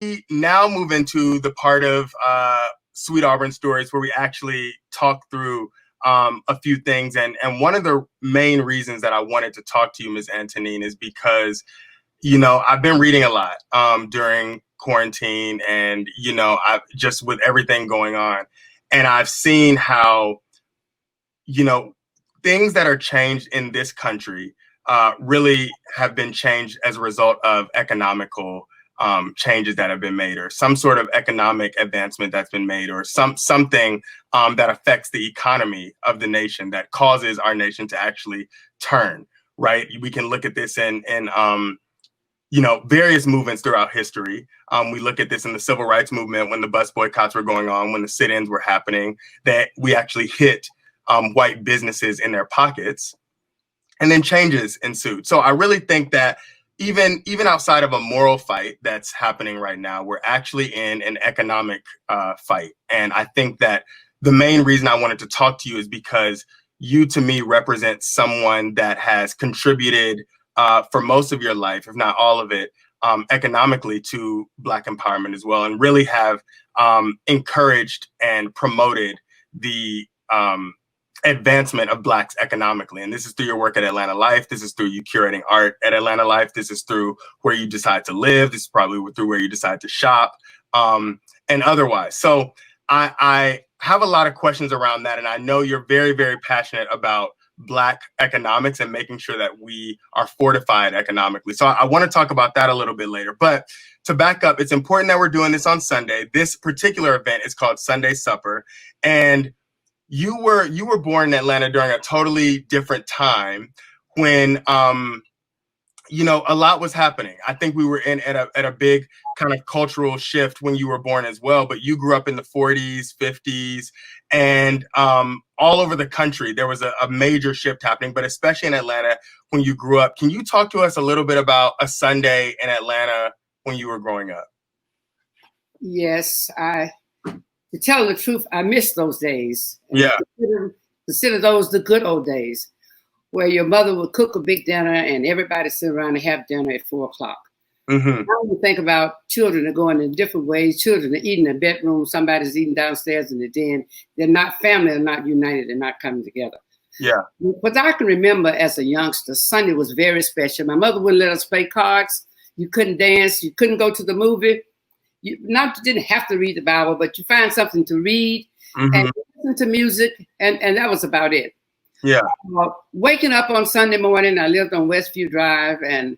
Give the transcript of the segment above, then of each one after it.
We now move into the part of Sweet Auburn Stories where we actually talk through a few things. And one of the main reasons that I wanted to talk to you, Ms. Antonin, is because, I've been reading a lot during quarantine and, I've just with everything going on. And I've seen how, you know, things that are changed in this country really have been changed as a result of economical changes that have been made, or some sort of economic advancement that's been made, or something that affects the economy of the nation that causes our nation to actually turn. Right? We can look at this in various movements throughout history. We look at this in the civil rights movement when the bus boycotts were going on, when the sit-ins were happening, that we actually hit white businesses in their pockets, and then changes ensued. So I really think that even outside of a moral fight that's happening right now, we're actually in an economic fight. And I think that the main reason I wanted to talk to you is because you, to me, represent someone that has contributed for most of your life, if not all of it, economically to Black empowerment as well, and really have encouraged and promoted the advancement of Blacks economically. And this is through your work at Atlanta Life. This is through you curating art at Atlanta Life. This is through where you decide to live. This is probably through where you decide to shop and otherwise. So I have a lot of questions around that. And I know you're very, very passionate about Black economics and making sure that we are fortified economically. So I want to talk about that a little bit later. But to back up, it's important that we're doing this on Sunday. This particular event is called Sunday Supper. And you were born in Atlanta during a totally different time when a lot was happening. I think we were at a big kind of cultural shift when you were born as well. But you grew up in the 40s, 50s, and all over the country there was a major shift happening. But especially in Atlanta when you grew up, can you talk to us a little bit about a Sunday in Atlanta when you were growing up? Yes, to tell the truth, I miss those days. Yeah. Consider those the good old days where your mother would cook a big dinner and everybody sit around and have dinner at 4 o'clock. Mm-hmm. Now you think about children are going in different ways. Children are eating in the bedroom. Somebody's eating downstairs in the den. They're not family. They're not united. They're not coming together. Yeah. But I can remember as a youngster, Sunday was very special. My mother wouldn't let us play cards. You couldn't dance. You couldn't go to the movie. You didn't have to read the Bible, but you find something to read and listen to music, and that was about it. Yeah. Waking up on Sunday morning, I lived on Westview Drive, and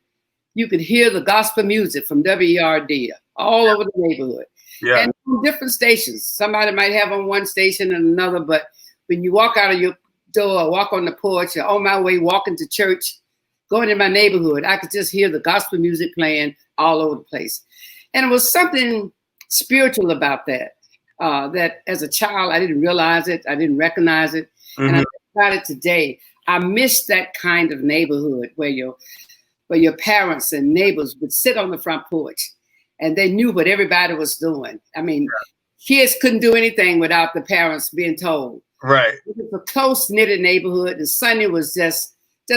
you could hear the gospel music from WERD all over the neighborhood. Yeah. And from different stations. Somebody might have on one station and another, but when you walk out of your door, walk on the porch, or on my way walking to church, going in my neighborhood, I could just hear the gospel music playing all over the place. And it was something spiritual about that, that as a child, I didn't realize it. I didn't recognize it. Mm-hmm. And I think about it today. I miss that kind of neighborhood where your parents and neighbors would sit on the front porch and they knew what everybody was doing. I mean, kids couldn't do anything without the parents being told. Right. It was a close-knit neighborhood, and Sunday was just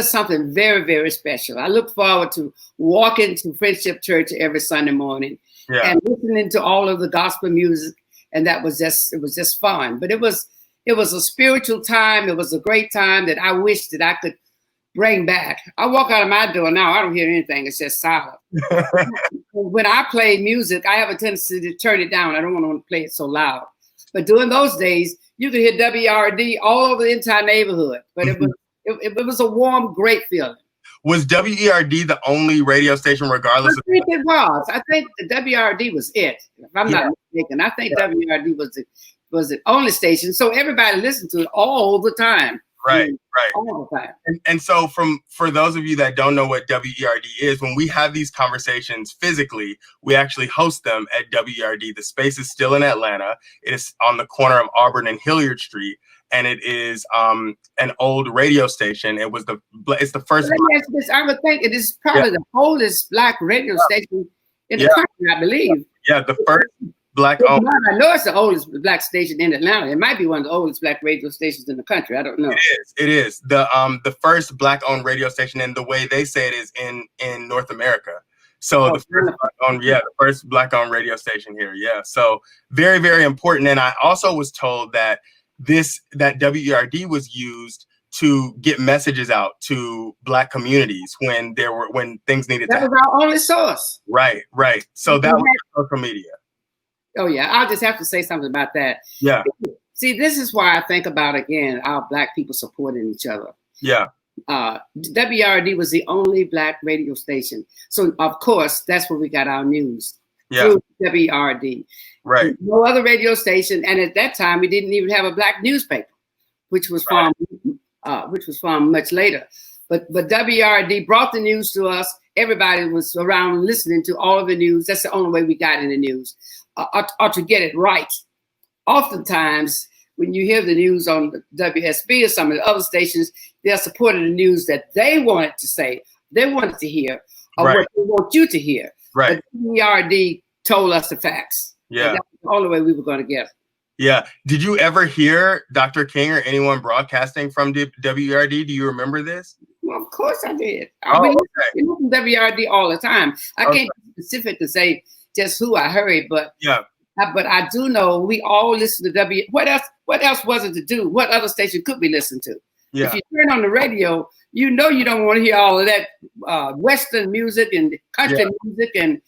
something very, very special. I look forward to walking to Friendship Church every Sunday morning and listening to all of the gospel music. And it was just fun. But it was a spiritual time. It was a great time that I wish that I could bring back. I walk out of my door now, I don't hear anything. It's just silent. When I play music, I have a tendency to turn it down. I don't want to play it so loud. But during those days, you could hear WERD all over the entire neighborhood. But it was a warm, great feeling. Was WERD the only radio station, regardless? I think it was. I think the WERD was it. If I'm not mistaken, I think WERD was the only station. So everybody listened to it all the time. Right. All the time. And so for those of you that don't know what WERD is, when we have these conversations physically, we actually host them at WERD. The space is still in Atlanta. It is on the corner of Auburn and Hilliard Street. And it is an old radio station. It's the first. I would think it is probably the oldest Black radio station in the country, I believe. Yeah, the first Black owned. I know it's the oldest Black station in Atlanta. It might be one of the oldest Black radio stations in the country. I don't know. It is the first Black owned radio station, and the way they say it is in North America. So the first Black-owned radio station here. Yeah. So very, very important. And I also was told that that WERD was used to get messages out to Black communities when things needed to happen. That was our only source. Right. So that was social media. Oh yeah, I'll just have to say something about that. Yeah. See, this is why I think about, again, our Black people supporting each other. Yeah. WRD was the only Black radio station. So of course, that's where we got our news. Yeah. Through WRD. Right. No other radio station. And at that time, we didn't even have a Black newspaper, which was formed much later. But WRD brought the news to us. Everybody was around listening to all of the news. That's the only way we got in the news, or to get it right. Oftentimes, when you hear the news on the WSB or some of the other stations, they're supporting the news that they wanted to say, they wanted to hear, or what they want you to hear. Right. But WRD told us the facts. Yeah. That's the only way we were going to get it. Yeah. Did you ever hear Dr. King or anyone broadcasting from WRD? Do you remember this? Well, of course I did. We listen to WRD all the time. I can't be specific to say just who I heard, but but I do know we all listen to What else was it to do? What other station could we listen to? Yeah. If you turn on the radio, you know you don't want to hear all of that Western music and country music and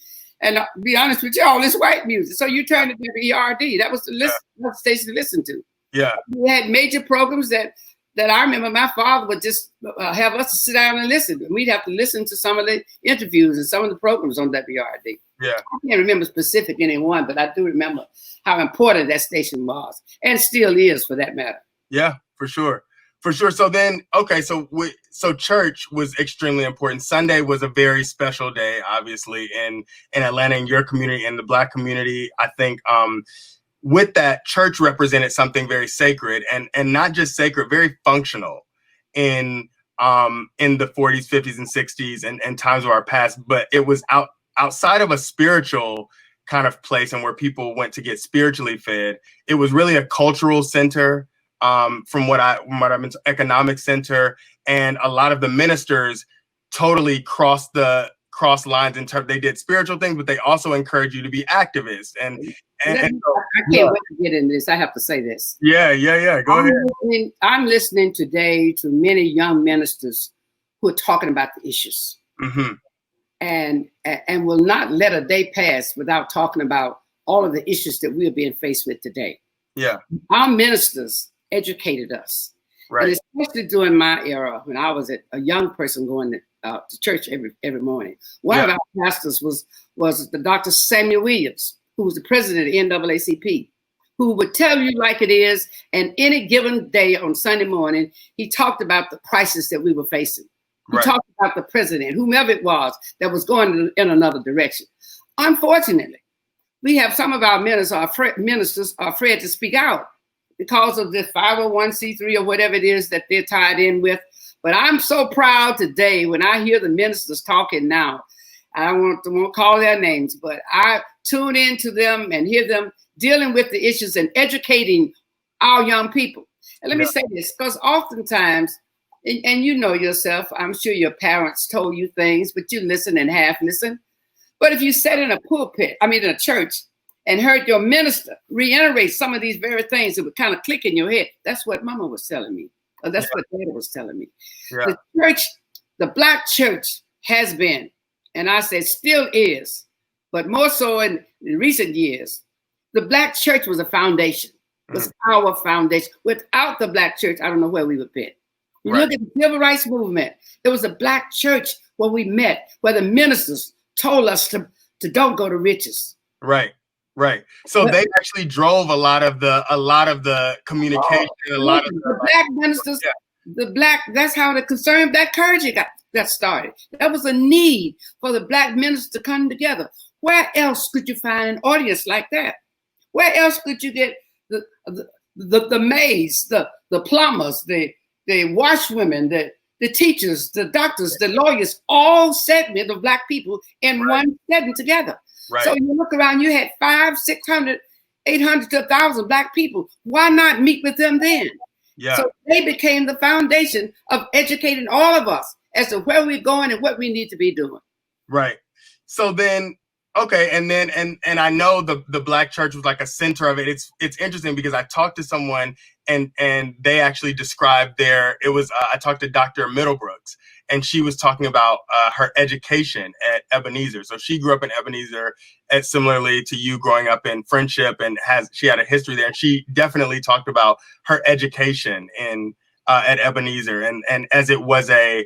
be honest with you, all this white music. So you turn to WERD. That was the station to listen to. Yeah. We had major programs that I remember my father would just have us to sit down and listen. And we'd have to listen to some of the interviews and some of the programs on WRD. Yeah. I can't remember specific anyone, but I do remember how important that station was and still is, for that matter. Yeah, for sure. So then, so church was extremely important. Sunday was a very special day, obviously, in Atlanta, in your community, in the Black community. I think with that, church represented something very sacred and not just sacred, very functional in the 40s, 50s, and 60s and times of our past. But it was outside of a spiritual kind of place and where people went to get spiritually fed. It was really a cultural center. From what I'm into, economic center, and a lot of the ministers totally crossed lines in terms. They did spiritual things, but they also encourage you to be activists. And I can't wait to get into this. I have to say this. Yeah. Go ahead. I'm listening today to many young ministers who are talking about the issues, and will not let a day pass without talking about all of the issues that we are being faced with today. Yeah, our ministers educated us, right? And especially during my era when I was a young person going to church every morning. One of our pastors was the Dr. Samuel Williams, who was the president of the NAACP, who would tell you like it is. And any given day on Sunday morning, he talked about the crisis that we were facing. He talked about the president, whomever it was that was going in another direction. Unfortunately, we have some of our ministers are afraid to speak out because of the 501c3 or whatever it is that they're tied in with. But I'm so proud today when I hear the ministers talking now. I won't call their names, but I tune into them and hear them dealing with the issues and educating our young people. And let me say this, because oftentimes, and you know yourself, I'm sure your parents told you things, but you listen and half listen. But if you sat in in a church, and heard your minister reiterate some of these very things that would kind of click in your head, that's what Mama was telling me. Or that's what Dad was telling me. Yeah. The Black church has been, and I said still is, but more so in recent years, the Black church was a foundation. It was our foundation. Without the Black church, I don't know where we would be. You look at the civil rights movement. It was a Black church where we met, where the ministers told us to don't go to riches. Right. So they actually drove a lot of the communication. A lot of the Black ministers, that's how the conservative Black clergy got started. That was a need for the Black ministers to come together. Where else could you find an audience like that? Where else could you get the maids, the plumbers, the washwomen, the teachers, the doctors, the lawyers, all segment of Black people in one setting together. Right. So you look around, you had 500, 600, 800 to 1,000 Black people. Why not meet with them then? Yeah. So they became the foundation of educating all of us as to where we're going and what we need to be doing. Right. so then, okay, and then and I know the Black church was like a center of it. It's interesting because I talked to someone and they actually described it was I talked to Dr. Middlebrooks, and she was talking about her education at Ebenezer. So she grew up in Ebenezer, as similarly to you growing up in Friendship, and she had a history there. And she definitely talked about her education at Ebenezer, and as it was a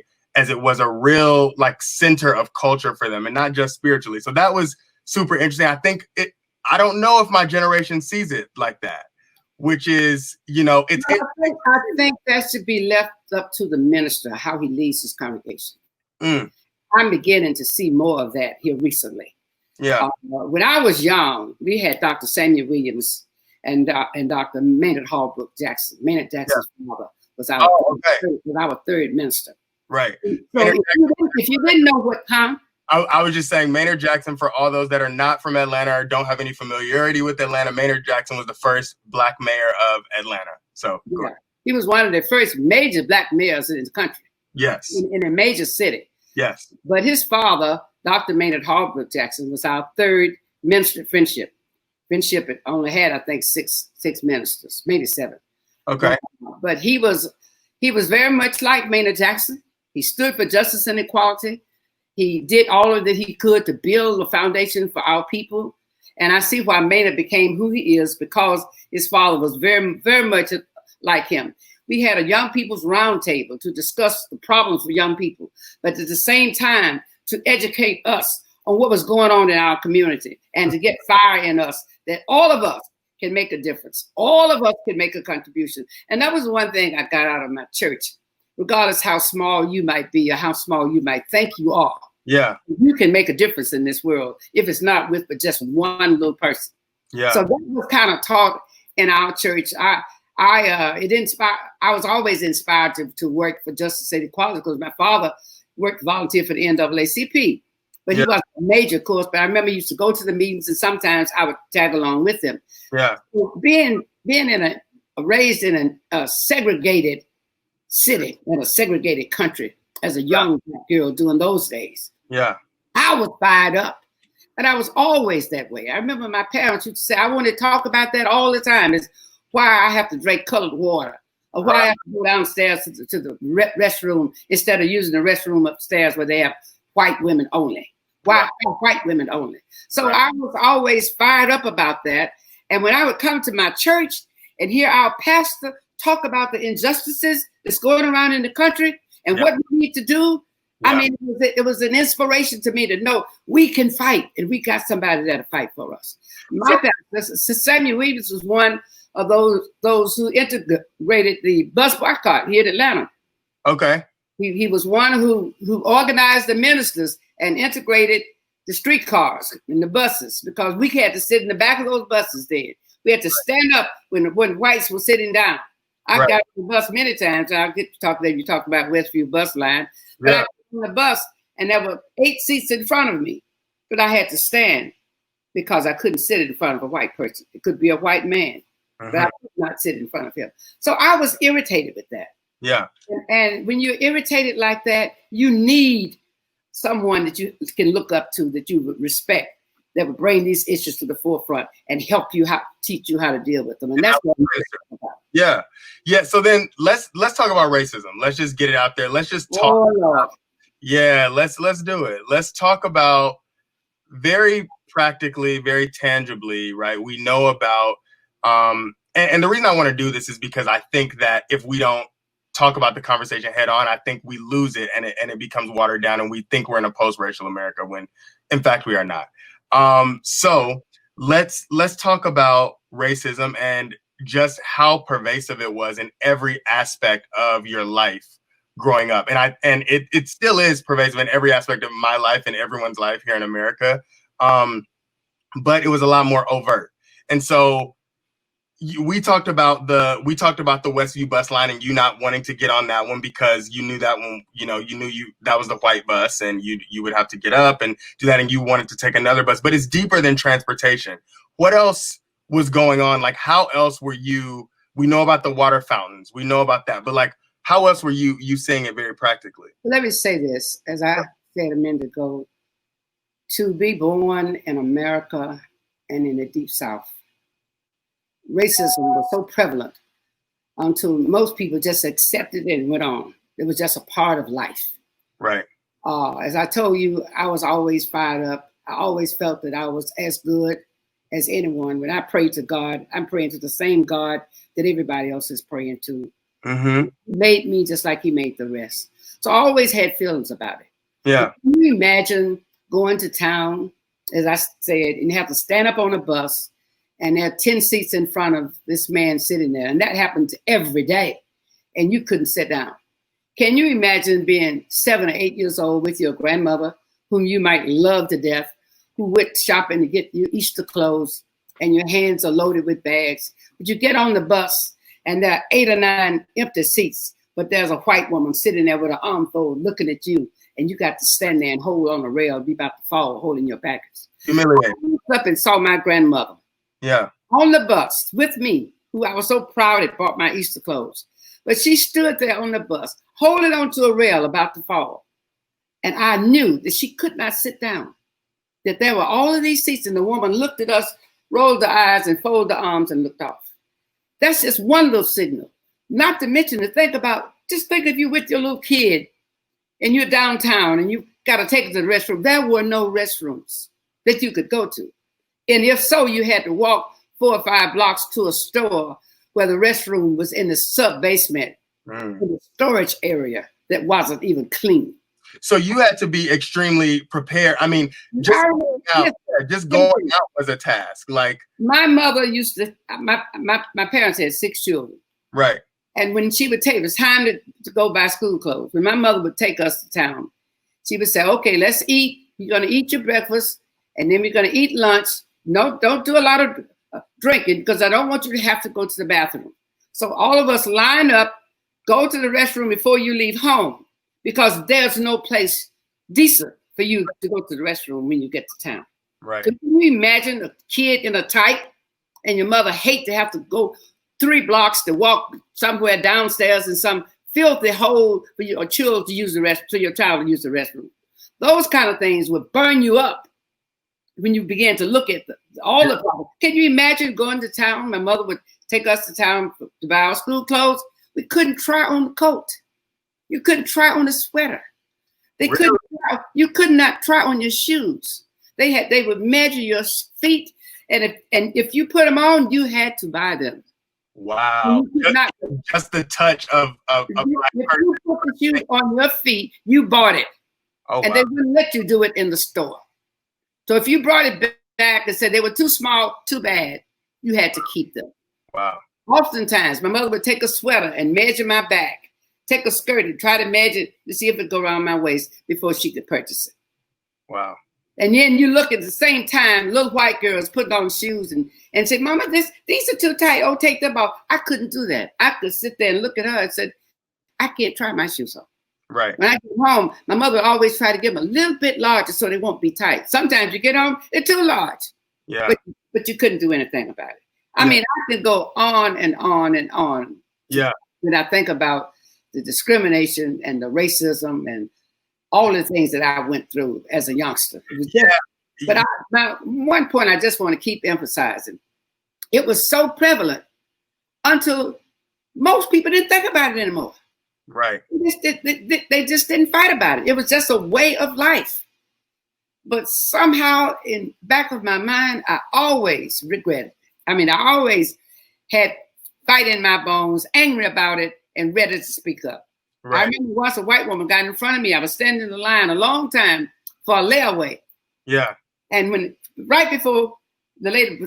real like center of culture for them, and not just spiritually. So that was super interesting. I don't know if my generation sees it like that, which is, I think that should be left up to the minister, how he leads his congregation. I'm beginning to see more of that here recently. Yeah. When I was young, we had Dr. Samuel Williams and Dr. Maynard Holbrook Jackson. Maynard Jackson's father was our third minister. Right. So if you didn't know what time. I was just saying, Maynard Jackson, for all those that are not from Atlanta or don't have any familiarity with Atlanta, Maynard Jackson was the first Black mayor of Atlanta. So yeah, he was one of the first major Black mayors in the country. Yes. In a major city. Yes. But his father, Dr. Maynard Holbrook Jackson, was our third minister at Friendship. Friendship only had, I think, six ministers, maybe 7. Okay. But he was very much like Maynard Jackson. He stood for justice and equality. He did all of that he could to build a foundation for our people. And I see why Maynard became who he is, because his father was very, very much like him. We had a young people's roundtable to discuss the problems for young people, but at the same time to educate us on what was going on in our community and to get fire in us that all of us can make a difference. All of us can make a contribution. And that was one thing I got out of my church. Regardless how small you might be or how small you might think you are. Yeah. You can make a difference in this world if it's not with but just one little person. Yeah. So that was kind of taught in our church. It inspired. I was always inspired to work for justice and equality because my father volunteered for the NAACP, but he wasn't a major course. But I remember he used to go to the meetings, and sometimes I would tag along with him. Yeah. So being raised in a segregated city in a segregated country as a young Black girl during those days. Yeah. I was fired up. And I was always that way. I remember my parents used to say, I want to talk about that all the time. Is why I have to drink colored water, or why I have to go downstairs to the restroom instead of using the restroom upstairs where they have white women only. Why white women only? So I was always fired up about that. And when I would come to my church and hear our pastor talk about the injustices that's going around in the country and what we need to do. I mean, it was an inspiration to me to know we can fight, and we got somebody that'll fight for us. My pastor, Samuel Williams, was one of those who integrated the bus boycott here in Atlanta. Okay. He was one who organized the ministers and integrated the streetcars and the buses, because we had to sit in the back of those buses then. We had to stand up when whites were sitting down. I got on the bus many times. I'll get to talk there. You talk about Westview bus line. But I got on the bus and there were 8 seats in front of me, but I had to stand because I couldn't sit in front of a white person. It could be a white man, but I could not sit in front of him. So I was irritated with that. Yeah. And when you're irritated like that, you need someone that you can look up to, that you would respect, that would bring these issues to the forefront and help you teach you how to deal with them. And that's what I'm talking about. Yeah. Yeah. So then let's talk about racism. Let's just get it out there. Let's just talk. Let's do it. Let's talk about very practically, very tangibly, right? We know about, and the reason I want to do this is because I think that if we don't talk about the conversation head on, I think we lose it and it becomes watered down, and we think we're in a post-racial America when in fact we are not. So let's talk about racism and just how pervasive it was in every aspect of your life growing up. And it still is pervasive in every aspect of my life and everyone's life here in America. But it was a lot more overt. And so we talked about the Westview bus line and you not wanting to get on that one because you knew that one, that was the white bus and you would have to get up and do that, and you wanted to take another bus. But it's deeper than transportation. What else was going on? Like, how else were you? We know about the water fountains. We know about that. But like, how else were you seeing it very practically? Let me say this, as I said a minute ago. To be born in America and in the Deep South, racism was so prevalent until most people just accepted it and went on. It was just a part of life. Right. As I told you, I was always fired up. I always felt that I was as good as anyone. When I prayed to God, I'm praying to the same God that everybody else is praying to. Mm-hmm. He made me just like he made the rest. So I always had feelings about it. Yeah. But can you imagine going to town, as I said, and have to stand up on a bus and there are 10 seats in front of this man sitting there. And that happened every day. And you couldn't sit down. Can you imagine being 7 or 8 years old with your grandmother, whom you might love to death, who went shopping to get you Easter clothes, and your hands are loaded with bags? But you get on the bus and there are 8 or 9 empty seats, but there's a white woman sitting there with her arm folded looking at you, and you got to stand there and hold on a rail, be about to fall, holding your package. Humiliating. I looked up and saw my grandmother. Yeah. On the bus with me, who I was so proud had bought my Easter clothes. But she stood there on the bus, holding onto a rail about to fall. And I knew that she could not sit down, that there were all of these seats, and the woman looked at us, rolled her eyes, and folded her arms and looked off. That's just one little signal. Not to mention to think about, just think if you're with your little kid and you're downtown and you got to take it to the restroom. There were no restrooms that you could go to. And if so, you had to walk 4 or 5 blocks to a store where the restroom was in the sub-basement, in the storage area that wasn't even clean. So you had to be extremely prepared. I mean, just going out was a task. Like, my mother used to, my parents had 6 children. Right. And when she would take, it was time to go buy school clothes. When my mother would take us to town, she would say, okay, let's eat. You're going to eat your breakfast, and then we're going to eat lunch. No, don't do a lot of drinking, because I don't want you to have to go to the bathroom. So all of us line up, go to the restroom before you leave home, because there's no place decent for you to go to the restroom when you get to town. Right. Can you imagine a kid in a tight, and your mother hate to have to go 3 blocks to walk somewhere downstairs in some filthy hole for your child to use the restroom? Those kind of things would burn you up when you began to look at all the problems. Can you imagine going to town? My mother would take us to town to buy our school clothes. We couldn't try on the coat. You couldn't try on a sweater. You could not try on your shoes. They would measure your feet, and if you put them on, you had to buy them. Wow. Just the touch of if you put the shoe on your feet, you bought it. Oh, and they wouldn't let you do it in the store. So if you brought it back and said they were too small, too bad, you had to keep them. Wow. Oftentimes, my mother would take a sweater and measure my back, take a skirt and try to measure to see if it go around my waist before she could purchase it. Wow. And then you look at the same time, little white girls putting on shoes and say, Mama, these are too tight. Oh, take them off. I couldn't do that. I could sit there and look at her and said, I can't try my shoes on. Right. When I get home, my mother always try to get them a little bit larger so they won't be tight. Sometimes you get home, they're too large. Yeah. But you couldn't do anything about it. I mean, I could go on and on and on. Yeah. When I think about the discrimination and the racism and all the things that I went through as a youngster. But one point I just want to keep emphasizing. It was so prevalent until most people didn't think about it anymore. Right. They just didn't fight about it. It was just a way of life. But somehow in back of my mind, I always regret it. I mean, I always had fight in my bones, angry about it, and ready to speak up. Right. I remember once a white woman got in front of me. I was standing in the line a long time for a layaway. Yeah. And right before the lady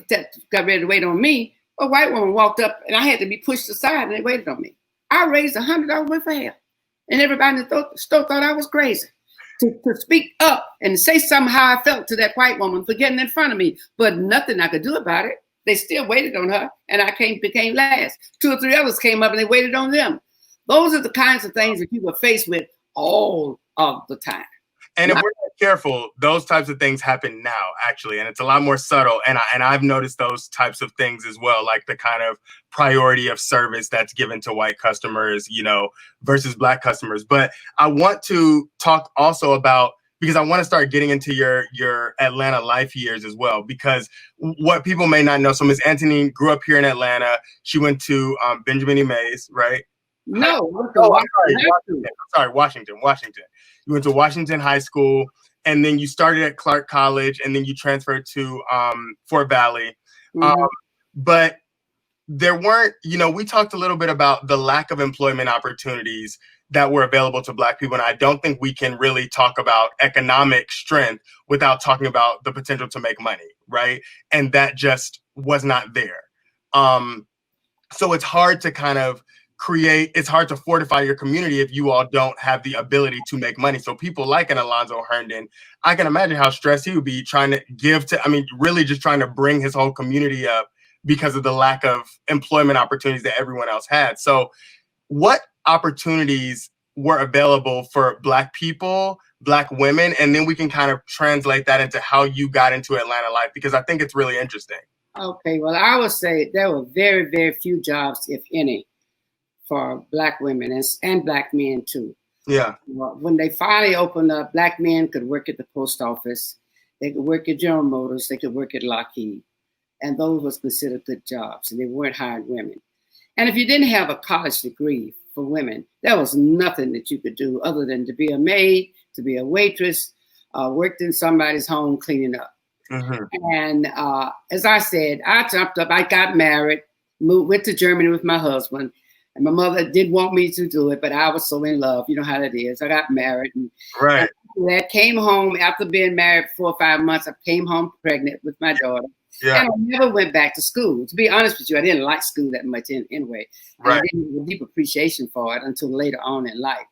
got ready to wait on me, a white woman walked up and I had to be pushed aside and they waited on me. I raised $100 worth of hell. And everybody in the store thought I was crazy to speak up and say something how I felt to that white woman for getting in front of me. But nothing I could do about it. They still waited on her and I became last. 2 or 3 others came up and they waited on them. Those are the kinds of things that people are faced with all of the time. And if we're not careful, those types of things happen now, actually, and it's a lot more subtle. And I've noticed those types of things as well, like the kind of priority of service that's given to white customers, versus Black customers. But I want to talk also about, because I want to start getting into your Atlanta life years as well, because what people may not know, so Miss Antonin grew up here in Atlanta. She went to Benjamin E. Mays, right? No, Washington. You went to Washington High School, and then you started at Clark College, and then you transferred to Fort Valley. But there weren't, we talked a little bit about the lack of employment opportunities that were available to Black people. And I don't think we can really talk about economic strength without talking about the potential to make money, right? And that just was not there. So it's hard to kind of it's hard to fortify your community if you all don't have the ability to make money. So people like an Alonzo Herndon, I can imagine how stressed he would be trying to really just trying to bring his whole community up because of the lack of employment opportunities that everyone else had. So what opportunities were available for Black people, Black women, and then we can kind of translate that into how you got into Atlanta life, because I think it's really interesting. Okay, well, I would say there were very, very few jobs, if any, for Black women and Black men too. Yeah. When they finally opened up, Black men could work at the post office, they could work at General Motors, they could work at Lockheed. And those was considered good jobs, and they weren't hiring women. And if you didn't have a college degree for women, there was nothing that you could do other than to be a maid, to be a waitress, worked in somebody's home cleaning up. And as I said, I jumped up, I got married, went to Germany with my husband, and my mother didn't want me to do it, but I was so in love. You know how that is. I got married. And I came home after being married 4 or 5 months. I came home pregnant with my daughter. Yeah. And I never went back to school. To be honest with you, I didn't like school that much anyway. Right. I didn't have a deep appreciation for it until later on in life.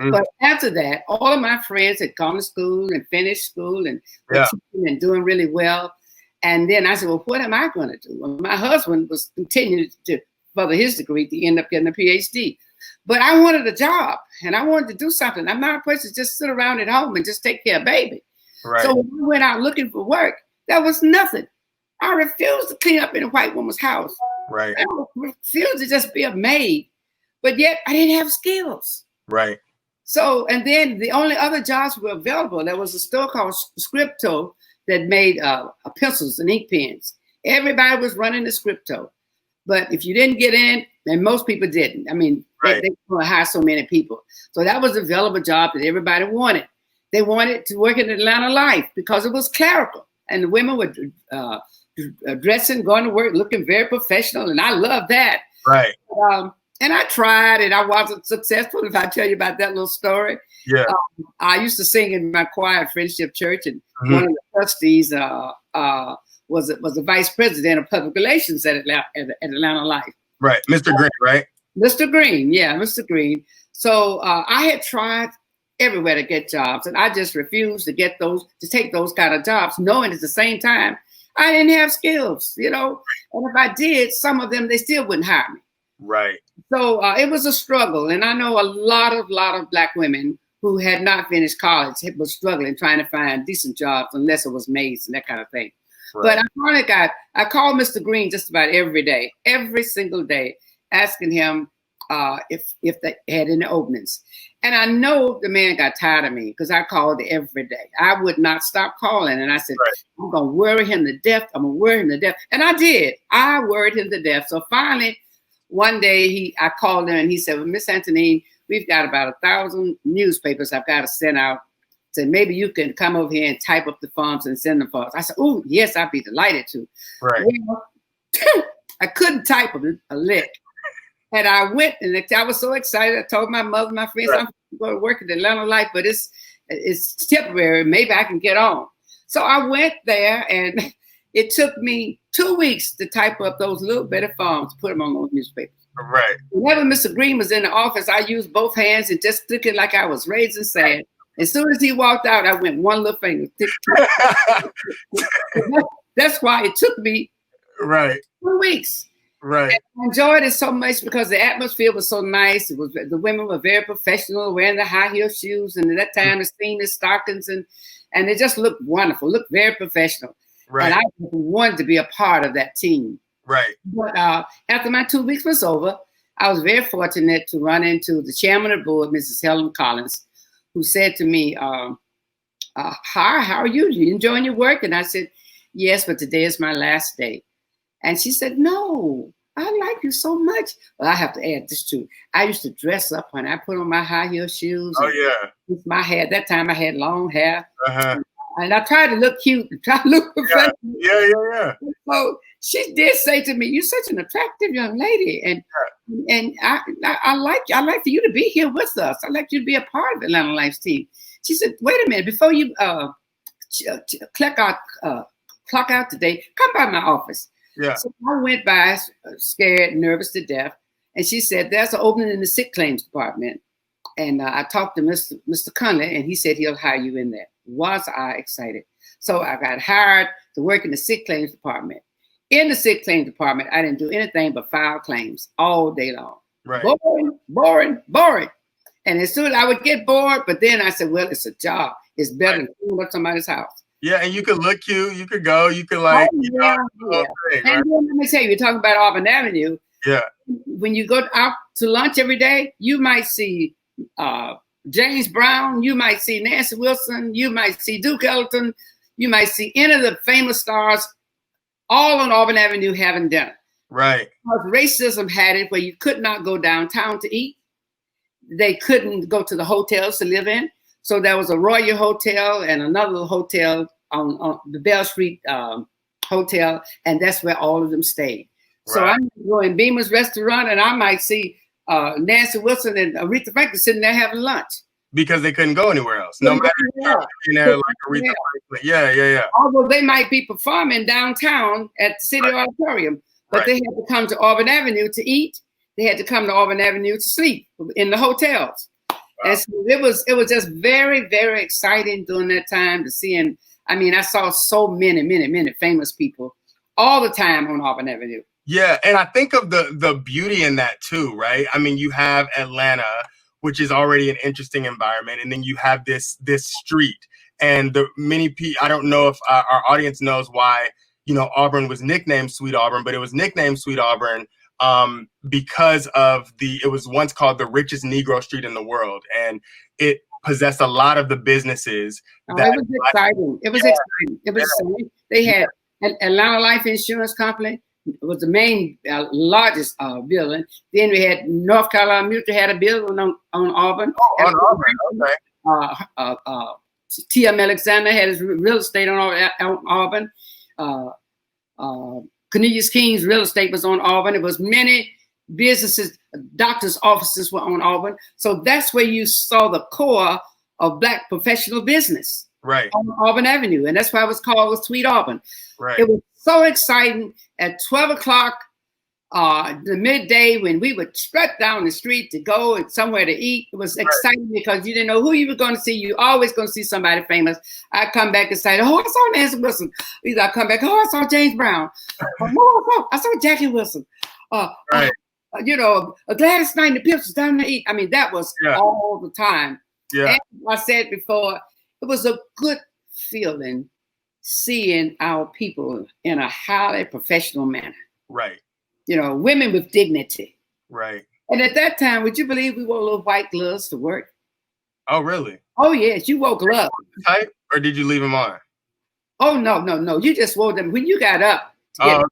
But after that, all of my friends had gone to school and finished school and were teaching and doing really well. And then I said, well, what am I going to do? Well, my husband was continuing to further his degree to end up getting a PhD. But I wanted a job and I wanted to do something. I'm not a person to just sit around at home and just take care of baby. Right. So when we went out looking for work, there was nothing. I refused to clean up in a white woman's house. Right. I refused to just be a maid, but yet I didn't have skills. Right. So, and then the only other jobs were available. There was a store called Scripto that made pencils and ink pens. Everybody was running the Scripto. But if you didn't get in, and most people didn't, I mean, they couldn't hire so many people. So that was a available job that everybody wanted. They wanted to work in Atlanta Life because it was clerical. And the women were dressing, going to work, looking very professional. And I loved that. Right. And I tried, and I wasn't successful. If I tell you about that little story. Yeah. I used to sing in my choir at Friendship Church, and one of the trustees was a vice president of public relations at Atlanta Life. Right. Mr. Green, right? Mr. Green. Yeah, Mr. Green. So I had tried everywhere to get jobs, and I just refused to take those kind of jobs, knowing at the same time I didn't have skills, And if I did, some of them, they still wouldn't hire me. Right. So it was a struggle. And I know a lot of Black women who had not finished college was struggling trying to find decent jobs unless it was maids and that kind of thing. Right. But I called Mr. Green just about every day, every single day, asking him if they had any openings. And I know the man got tired of me because I called every day. I would not stop calling. And I said, I'm going to worry him to death. I'm going to worry him to death. And I did. I worried him to death. So finally, one day I called him and he said, well, Miss Antonin, we've got about 1,000 newspapers I've got to send out. So maybe you can come over here and type up the forms and send them for us. I said, oh, yes, I'd be delighted to. Right. Well, I couldn't type a lick. And I went, and I was so excited. I told my mother, my friends, I'm going to work at Atlanta Life, but it's temporary. Maybe I can get on. So I went there, and it took me 2 weeks to type up those little bit of forms, put them on those newspapers. Right. Whenever Mr. Green was in the office, I used both hands and just clicking like I was raising sand. As soon as he walked out, I went one little finger. That's why it took me 2 weeks. Right. And I enjoyed it so much because the atmosphere was so nice. It was the women were very professional, wearing the high heel shoes, and at that time the seamless stockings, and it just looked wonderful, looked very professional. Right. And I wanted to be a part of that team. Right. But after my 2 weeks was over, I was very fortunate to run into the chairman of the board, Mrs. Helen Collins, who said to me, Hi, how are you? You enjoying your work? And I said, yes, but today is my last day. And she said, no, I like you so much. Well, I have to add this too. I used to dress up when I put on my high heel shoes. Oh, yeah. With my hair. That time I had long hair. Uh-huh. And I tried to look cute, try to look professional. Yeah. So she did say to me, "You're such an attractive young lady, and I like for you to be here with us. I'd like you to be a part of Atlanta Life's team." She said, "Wait a minute, before you clock out today, come by my office." Yeah. So I went by, scared, nervous to death, and she said, "There's an opening in the sick claims department." And I talked to Mr. Conley, and he said he'll hire you in there. Was I excited? So I got hired to work in the sick claims department. In the sick claims department, I didn't do anything but file claims all day long. Right. Boring. And as soon as I would get bored, but then I said, well, it's a job. It's better than cleaning up somebody's house. Yeah, and you could look cute. You could go. You could like. Yeah. Thing, and then let me tell you, you're talking about Auburn Avenue. Yeah. When you go out to lunch every day, you might see James Brown, you might see Nancy Wilson, you might see Duke Ellington, you might see any of the famous stars all on Auburn Avenue having dinner. Right. Because racism had it where you could not go downtown to eat. They couldn't go to the hotels to live in. So there was a Royal Hotel and another hotel on the Bell Street Hotel, and that's where all of them stayed. Right. So I'm going Beamer's restaurant, and I might see Nancy Wilson and Aretha Franklin sitting there having lunch. Because they couldn't go anywhere else. No matter in there like Aretha Franklin. Yeah. Although they might be performing downtown at the City Auditorium, but they had to come to Auburn Avenue to eat. They had to come to Auburn Avenue to sleep in the hotels. Wow. And so it was just very, very exciting during that time to see. And I mean, I saw so many famous people all the time on Auburn Avenue. Yeah, and I think of the beauty in that too, right? I mean, you have Atlanta, which is already an interesting environment, and then you have this street, and the many people. I don't know if our audience knows why Auburn was nicknamed Sweet Auburn, but it was nicknamed Sweet Auburn because of it was once called the richest Negro street in the world, and it possessed a lot of the businesses. It was exciting. It was exciting. It was exciting. They had Atlanta Life Insurance Company. It was the main largest building. Then we had North Carolina Mutual had a building on Auburn. Oh, on Auburn, okay. T.M. Alexander had his real estate on Auburn. Cornelius King's real estate was on Auburn. It was many businesses, doctors' offices were on Auburn. So that's where you saw the core of Black professional business. Right. On Auburn Avenue. And that's why it was called Sweet Auburn. Right. It was so exciting at 12 o'clock, the midday, when we would strut down the street to go and somewhere to eat. It was exciting because you didn't know who you were going to see. You always going to see somebody famous. I come back and say, "Oh, I saw Nancy Wilson." I come back, "Oh, I saw James Brown." I saw Jackie Wilson. Gladys Knight and the Pips was down there to eat. I mean, that was all the time. Yeah. And I said before, it was a good feeling seeing our people in a highly professional manner. Right. Women with dignity. Right. And at that time, would you believe we wore little white gloves to work? Oh, really? Oh, yes. You wore gloves. Tight, or did you leave them on? Oh, no. You just wore them. When you got up, okay.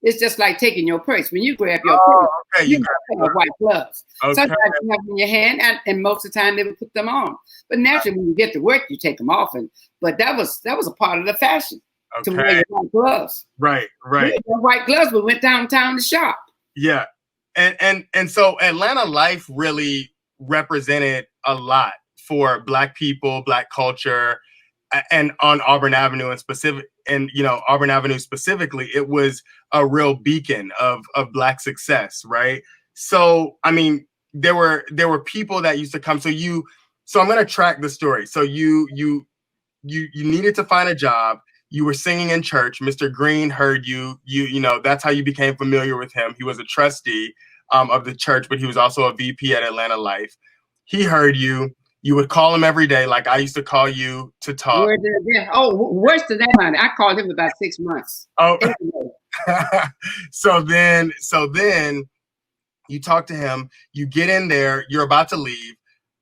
It's just like taking your purse. When you grab your purse, okay. you grab white gloves. Okay. Sometimes you have them in your hand, and most of the time they would put them on. But naturally, when you get to work, you take them off. But that was a part of the fashion to wear your white gloves. Right. White gloves. We went downtown to shop. Yeah, and so Atlanta Life really represented a lot for Black people, Black culture, and on Auburn Avenue Auburn Avenue specifically, it was a real beacon of Black success, right? So I mean, there were people that used to come. So I'm going to track the story. So you needed to find a job. You were singing in church. Mr. Green heard you. That's how you became familiar with him. He was a trustee of the church, but he was also a VP at Atlanta Life. He heard you. You would call him every day, like I used to call you to talk. Worse than that, honey. I called him about 6 months. Oh, so then you talk to him. You get in there. You're about to leave.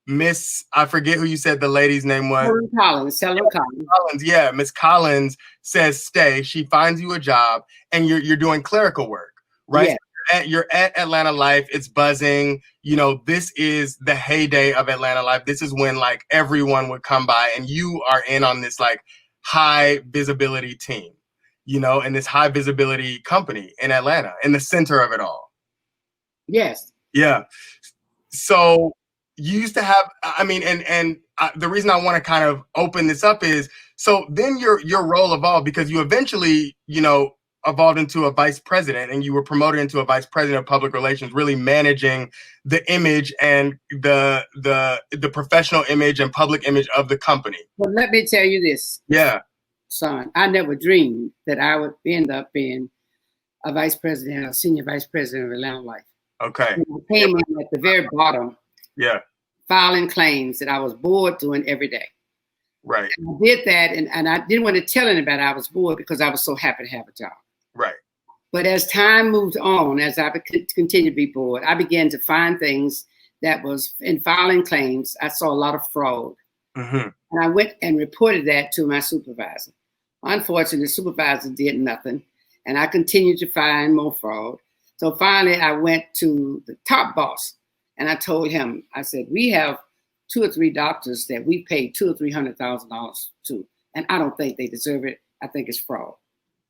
Miss, I forget who you said the lady's name was. Helen Collins. Collins. Yeah, Miss Collins says stay. She finds you a job, and you're doing clerical work, right? Yeah. You're at Atlanta Life. It's buzzing. You know, this is the heyday of Atlanta Life. This is when like everyone would come by, and you are in on this like high visibility team, you know, and this high visibility company in Atlanta, in the center of it all. Yes. Yeah. So you used to have, I mean, and the reason I want to kind of open this up is, so then your role evolved because you eventually, you know, evolved into a vice president, and you were promoted into a vice president of public relations, really managing the image and the professional image and public image of the company. But let me tell you this. Yeah. Son, I never dreamed that I would end up being a vice president, a senior vice president of Atlanta Life. Okay. And I came in at the very bottom. Yeah. Filing claims that I was bored doing every day. Right. And I did that, and I didn't want to tell anybody I was bored because I was so happy to have a job. Right. But as time moved on, as I continued to be bored, I began to find things that was in filing claims. I saw a lot of fraud. Mm-hmm. And I went and reported that to my supervisor. Unfortunately, the supervisor did nothing, and I continued to find more fraud. So finally, I went to the top boss, and I told him, I said, we have 2 or 3 doctors that we paid $200,000 or $300,000 to, and I don't think they deserve it. I think it's fraud.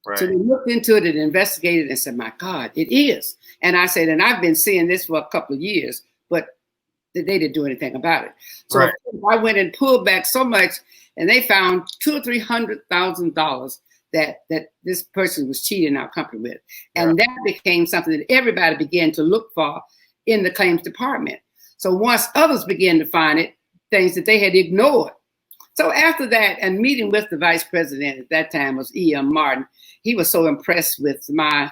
Right. So they looked into it and investigated and said, my God, it is. And I said, and I've been seeing this for a couple of years, but they didn't do anything about it. So right. I went and pulled back so much, and they found $200,000 or $300,000 that this person was cheating our company with. And that became something that everybody began to look for in the claims department. So once others began to find it, things that they had ignored. So after that, and meeting with the vice president at that time was E.M. Martin, he was so impressed with my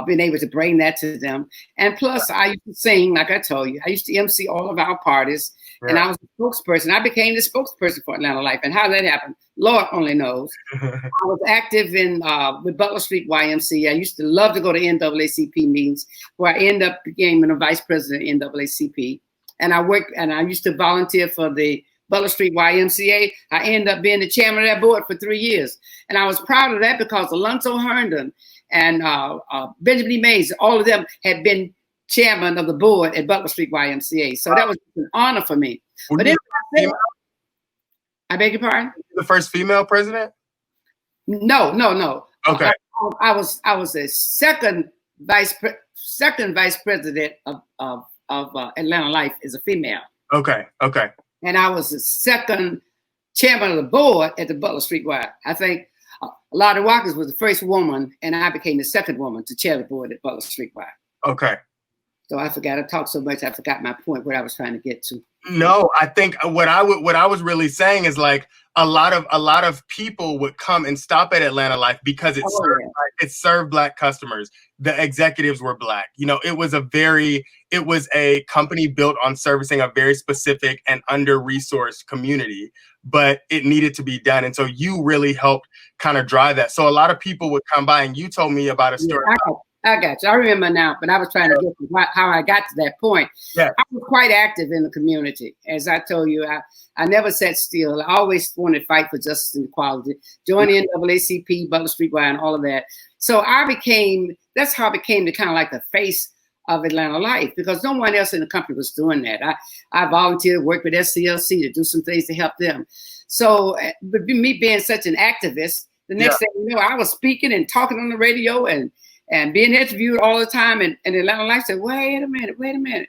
being able to bring that to them. And plus, I used to sing, like I told you. I used to MC all of our parties, and I was a spokesperson. I became the spokesperson for Atlanta Life. And how that happened, Lord only knows. I was active in with Butler Street YMCA. I used to love to go to NAACP meetings, where I ended up becoming a vice president of NAACP. And I worked, and I used to volunteer for the Butler Street YMCA. I ended up being the chairman of that board for 3 years. And I was proud of that because Alonzo Herndon and Benjamin Mays, all of them had been chairman of the board at Butler Street YMCA. So that was an honor for me. But I beg your pardon? The first female president? No. Okay. I was a second vice president of Atlanta Life as a female. Okay. And I was the second chairman of the board at the Butler Street Y. I think Lottie Watkins was the first woman, and I became the second woman to chair the board at Butler Street Y. Okay. So I forgot. I talked so much, I forgot my point, what I was trying to get to. No, I think what I was really saying is like a lot of people would come and stop at Atlanta Life because it served Black customers. The executives were Black. You know, it was a company built on servicing a very specific and under-resourced community, but it needed to be done. And so you really helped kind of drive that. So a lot of people would come by, and you told me about a story. I got you. I remember now, but I was trying to get to how I got to that point. Yeah. I was quite active in the community. As I told you, I never sat still. I always wanted to fight for justice and equality. Joined the NAACP, Butler Street Y, and all of that. So that's how I became the kind of like the face of Atlanta Life, because no one else in the company was doing that. I volunteered to work with SCLC to do some things to help them. So, but me being such an activist, the next thing you know, I was speaking and talking on the radio and being interviewed all the time. And Atlanta Life said, wait a minute.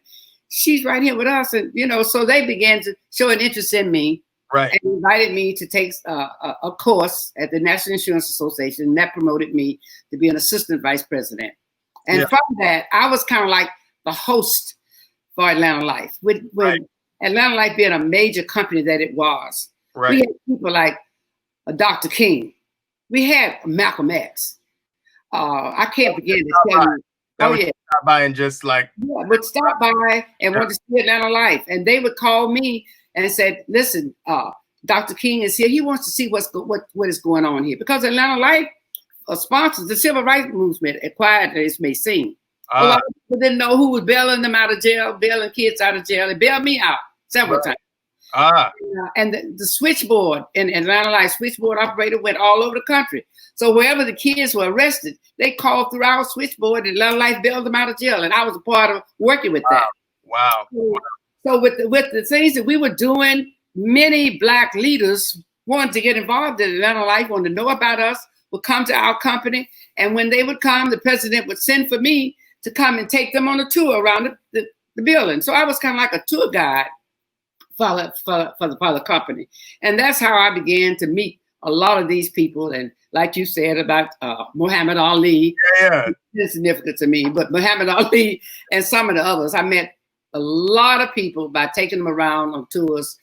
She's right here with us. And, you know, so they began to show an interest in me. Right. And invited me to take a course at the National Insurance Association. And that promoted me to be an assistant vice president. And from that, I was kind of like the host for Atlanta Life. With Atlanta Life being a major company that it was. Right. We had people like Dr. King. We had Malcolm X. I can't begin to tell you. Stop by and just like. Yeah, would stop by and want to see Atlanta Life. And they would call me and said, listen, Dr. King is here. He wants to see what is going on here. Because Atlanta Life sponsors the civil rights movement, as quiet as it may seem. A lot of people didn't know who was bailing them out of jail, bailing kids out of jail. They bailed me out. several times. Ah. And the switchboard in Atlanta, like switchboard operator, went all over the country. So wherever the kids were arrested, they called through our switchboard and Atlanta Life bailed them out of jail. And I was a part of working with that. Wow. So with the things that we were doing, many Black leaders wanted to get involved in Atlanta Life, wanted to know about us, would come to our company. And when they would come, the president would send for me to come and take them on a tour around the building. So I was kind of like a tour guide for the company. And that's how I began to meet a lot of these people. And like you said about Muhammad Ali, it's significant to me, but Muhammad Ali and some of the others, I met a lot of people by taking them around on tours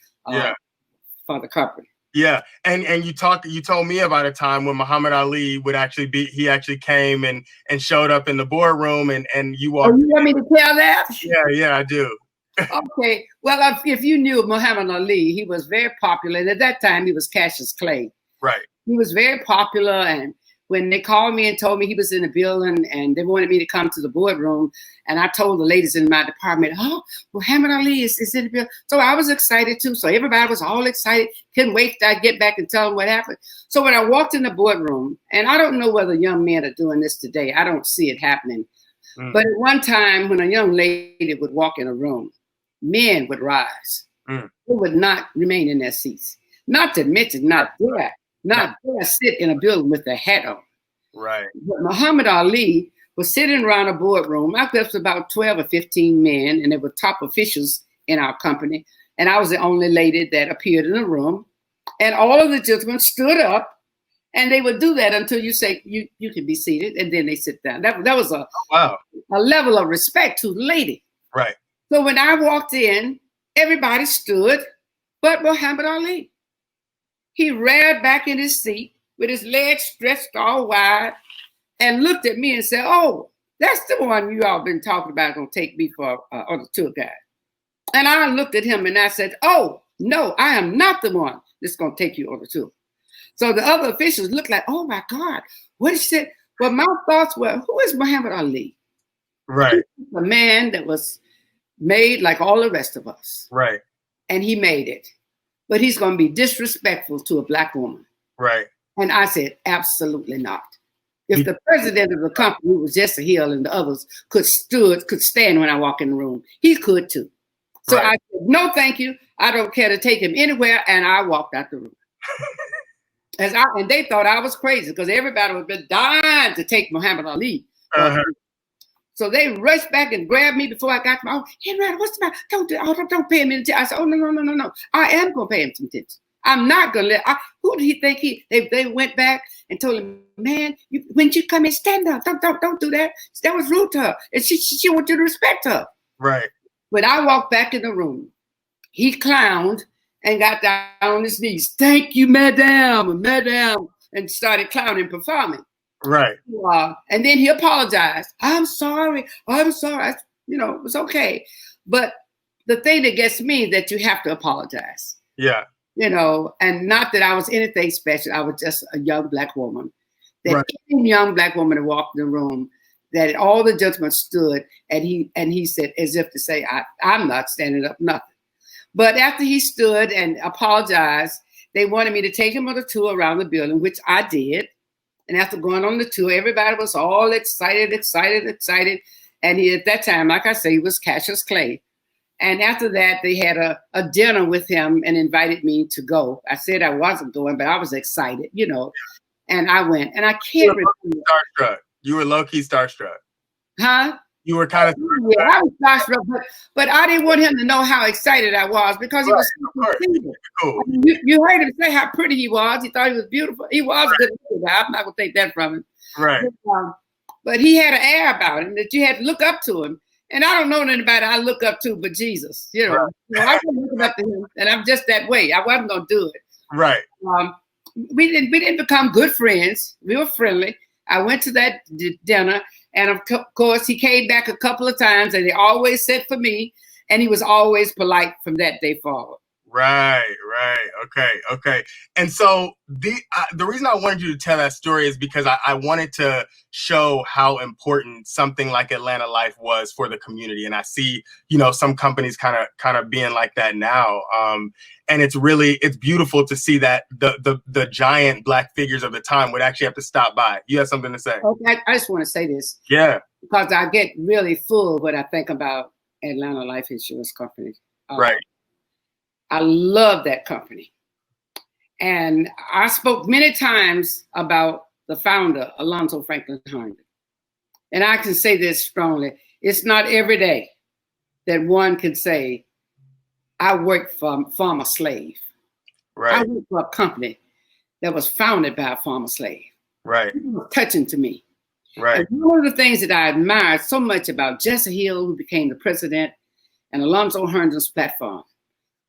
for the company. Yeah, and you told me about a time when Muhammad Ali would he actually came and showed up in the boardroom and you walked. Oh, you want me to tell that? Yeah, I do. Okay, well, if you knew Muhammad Ali, he was very popular. And at that time, he was Cassius Clay. Right. He was very popular. And when they called me and told me he was in the building and they wanted me to come to the boardroom, and I told the ladies in my department, oh, Muhammad Ali is in the building. So I was excited too. So everybody was all excited. Couldn't wait till I get back and tell them what happened. So when I walked in the boardroom, and I don't know whether young men are doing this today. I don't see it happening. But at one time when a young lady would walk in a room, men would rise. They would not remain in their seats. Not to mention, not dare sit in a building with their hat on. Right. But Muhammad Ali was sitting around a boardroom. I guess about 12 or 15 men, and they were top officials in our company. And I was the only lady that appeared in the room. And all of the gentlemen stood up, and they would do that until you say, you can be seated, and then they sit down. That was a level of respect to the lady. Right. So when I walked in, everybody stood, but Muhammad Ali. He reared back in his seat with his legs stretched all wide and looked at me and said, oh, that's the one you all been talking about going to take me for on the tour guide. And I looked at him and I said, oh, no, I am not the one that's going to take you on the tour. So the other officials looked like, oh, my God, what is it? Well, my thoughts were, who is Muhammad Ali? Right. A man that was made like all the rest of us. Right. And he made it. But he's going to be disrespectful to a Black woman. Right. And I said, absolutely not. If the president of the company, who was Jesse Hill and the others, could stand when I walk in the room, he could too. So I said, no, thank you. I don't care to take him anywhere. And I walked out the room. And they thought I was crazy because everybody was been dying to take Muhammad Ali. So they rushed back and grabbed me before I got to my, Henrietta, what's the matter? Don't pay him any attention. I said, oh, no. I am going to pay him some attention. I'm not going to who did he think they went back and told him, man, when you come in, stand up. Don't do that. That was rude to her. And she wanted you to respect her. Right. When I walked back in the room, he clowned and got down on his knees. Thank you, madam, and started clowning, performing. Right. And then he apologized. I'm sorry. It was okay. But the thing that gets me is that you have to apologize. Yeah. And not that I was anything special. I was just a young Black woman. That any young Black woman that walked in the room, that all the gentlemen stood and he said, as if to say, I'm not standing up, nothing. But after he stood and apologized, they wanted me to take him on a tour around the building, which I did. And after going on the tour, everybody was all excited. And he, at that time, like I say, he was Cassius Clay. And after that, they had a dinner with him and invited me to go. I said I wasn't going, but I was excited, and I went. And I can't remember. Starstruck. You were low-key starstruck. Huh? You were kind of yeah, I was starstruck, but I didn't want him to know how excited I was because he was so cool. I mean, you heard him say how pretty he was. He thought he was beautiful. He was a good looking guy. I'm not gonna take that from him. Right. But he had an air about him that you had to look up to him. And I don't know anybody I look up to but Jesus. I wasn't looking up to him, and I'm just that way. I wasn't gonna do it. Right. We didn't become good friends. We were friendly. I went to that dinner. And of course, he came back a couple of times and he always sent for me. And he was always polite from that day forward. Right. Okay. And so the reason I wanted you to tell that story is because I wanted to show how important something like Atlanta Life was for the community. And I see, some companies kind of being like that now. And it's beautiful to see that the giant Black figures of the time would actually have to stop by. You have something to say? Okay, I just want to say this. Yeah. Because I get really full when I think about Atlanta Life Insurance Company. Right. I love that company. And I spoke many times about the founder, Alonzo Franklin Herndon. And I can say this strongly. It's not every day that one can say, I worked for a former slave. Right. I worked for a company that was founded by a former slave. Right. It was touching to me. Right. And one of the things that I admired so much about Jesse Hill, who became the president, and Alonzo Herndon's platform,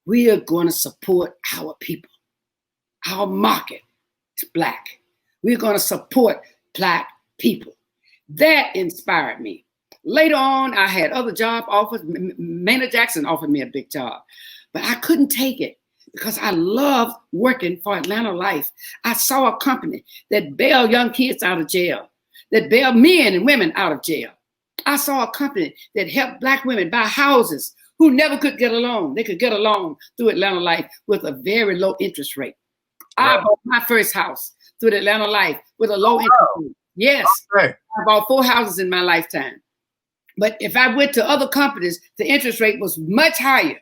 we are going to support our people. Our market is Black. We're going to support Black people. That inspired me. Later on, I had other job offers. Maynard Jackson offered me a big job, but I couldn't take it because I loved working for Atlanta Life. I saw a company that bailed young kids out of jail, that bailed men and women out of jail. I saw a company that helped Black women buy houses who never could get a loan. They could get a loan through Atlanta Life with a very low interest rate. Right. I bought my first house through the Atlanta Life with a low interest rate. Yes, okay. I bought 4 houses in my lifetime. But if I went to other companies, the interest rate was much higher.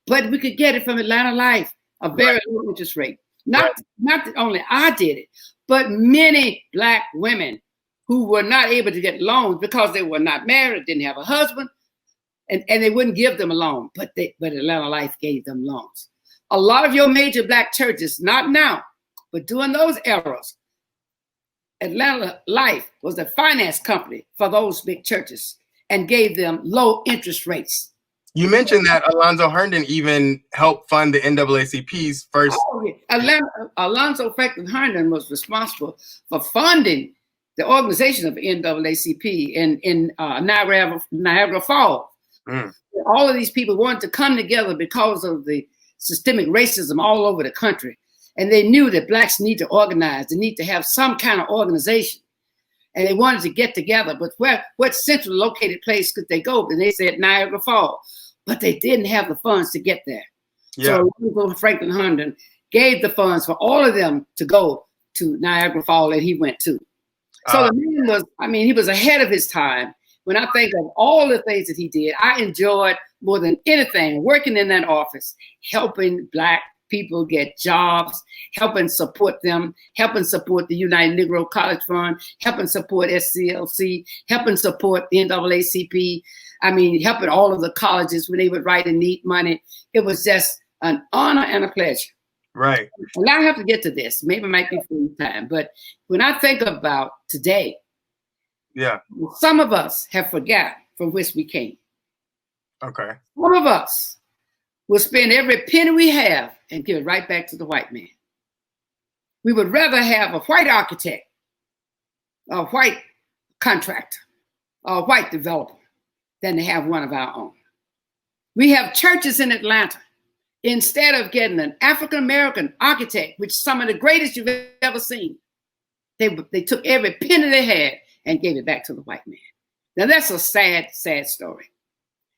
But we could get it from Atlanta Life, a very low interest rate. Not only I did it, but many Black women who were not able to get loans because they were not married, didn't have a husband, and they wouldn't give them a loan, but Atlanta Life gave them loans. A lot of your major Black churches, not now, but during those eras, Atlanta Life was the finance company for those big churches and gave them low interest rates. You mentioned that Alonzo Herndon even helped fund the NAACP's first. Oh, yeah. Alonzo Franklin Herndon was responsible for funding the organization of NAACP in Niagara Falls. Mm. All of these people wanted to come together because of the systemic racism all over the country. And they knew that Blacks need to organize. They need to have some kind of organization. And they wanted to get together. But what centrally located place could they go? And they said Niagara Falls. But they didn't have the funds to get there. Yeah. So Franklin Herndon gave the funds for all of them to go to Niagara Falls, and he went too. So the man he was ahead of his time. When I think of all the things that he did, I enjoyed more than anything working in that office, helping Black people get jobs, helping support them, helping support the United Negro College Fund, helping support SCLC, helping support the NAACP. Helping all of the colleges when they would write and need money. It was just an honor and a pleasure. Right. And I have to get to this. Maybe it might be full time, but when I think about today, yeah, some of us have forgotten from which we came. Okay. Some of us will spend every penny we have and give it right back to the white man. We would rather have a white architect, a white contractor, or a white developer than to have one of our own. We have churches in Atlanta. Instead of getting an African-American architect, which some of the greatest you've ever seen, they took every penny they had and gave it back to the white man. Now that's a sad, sad story.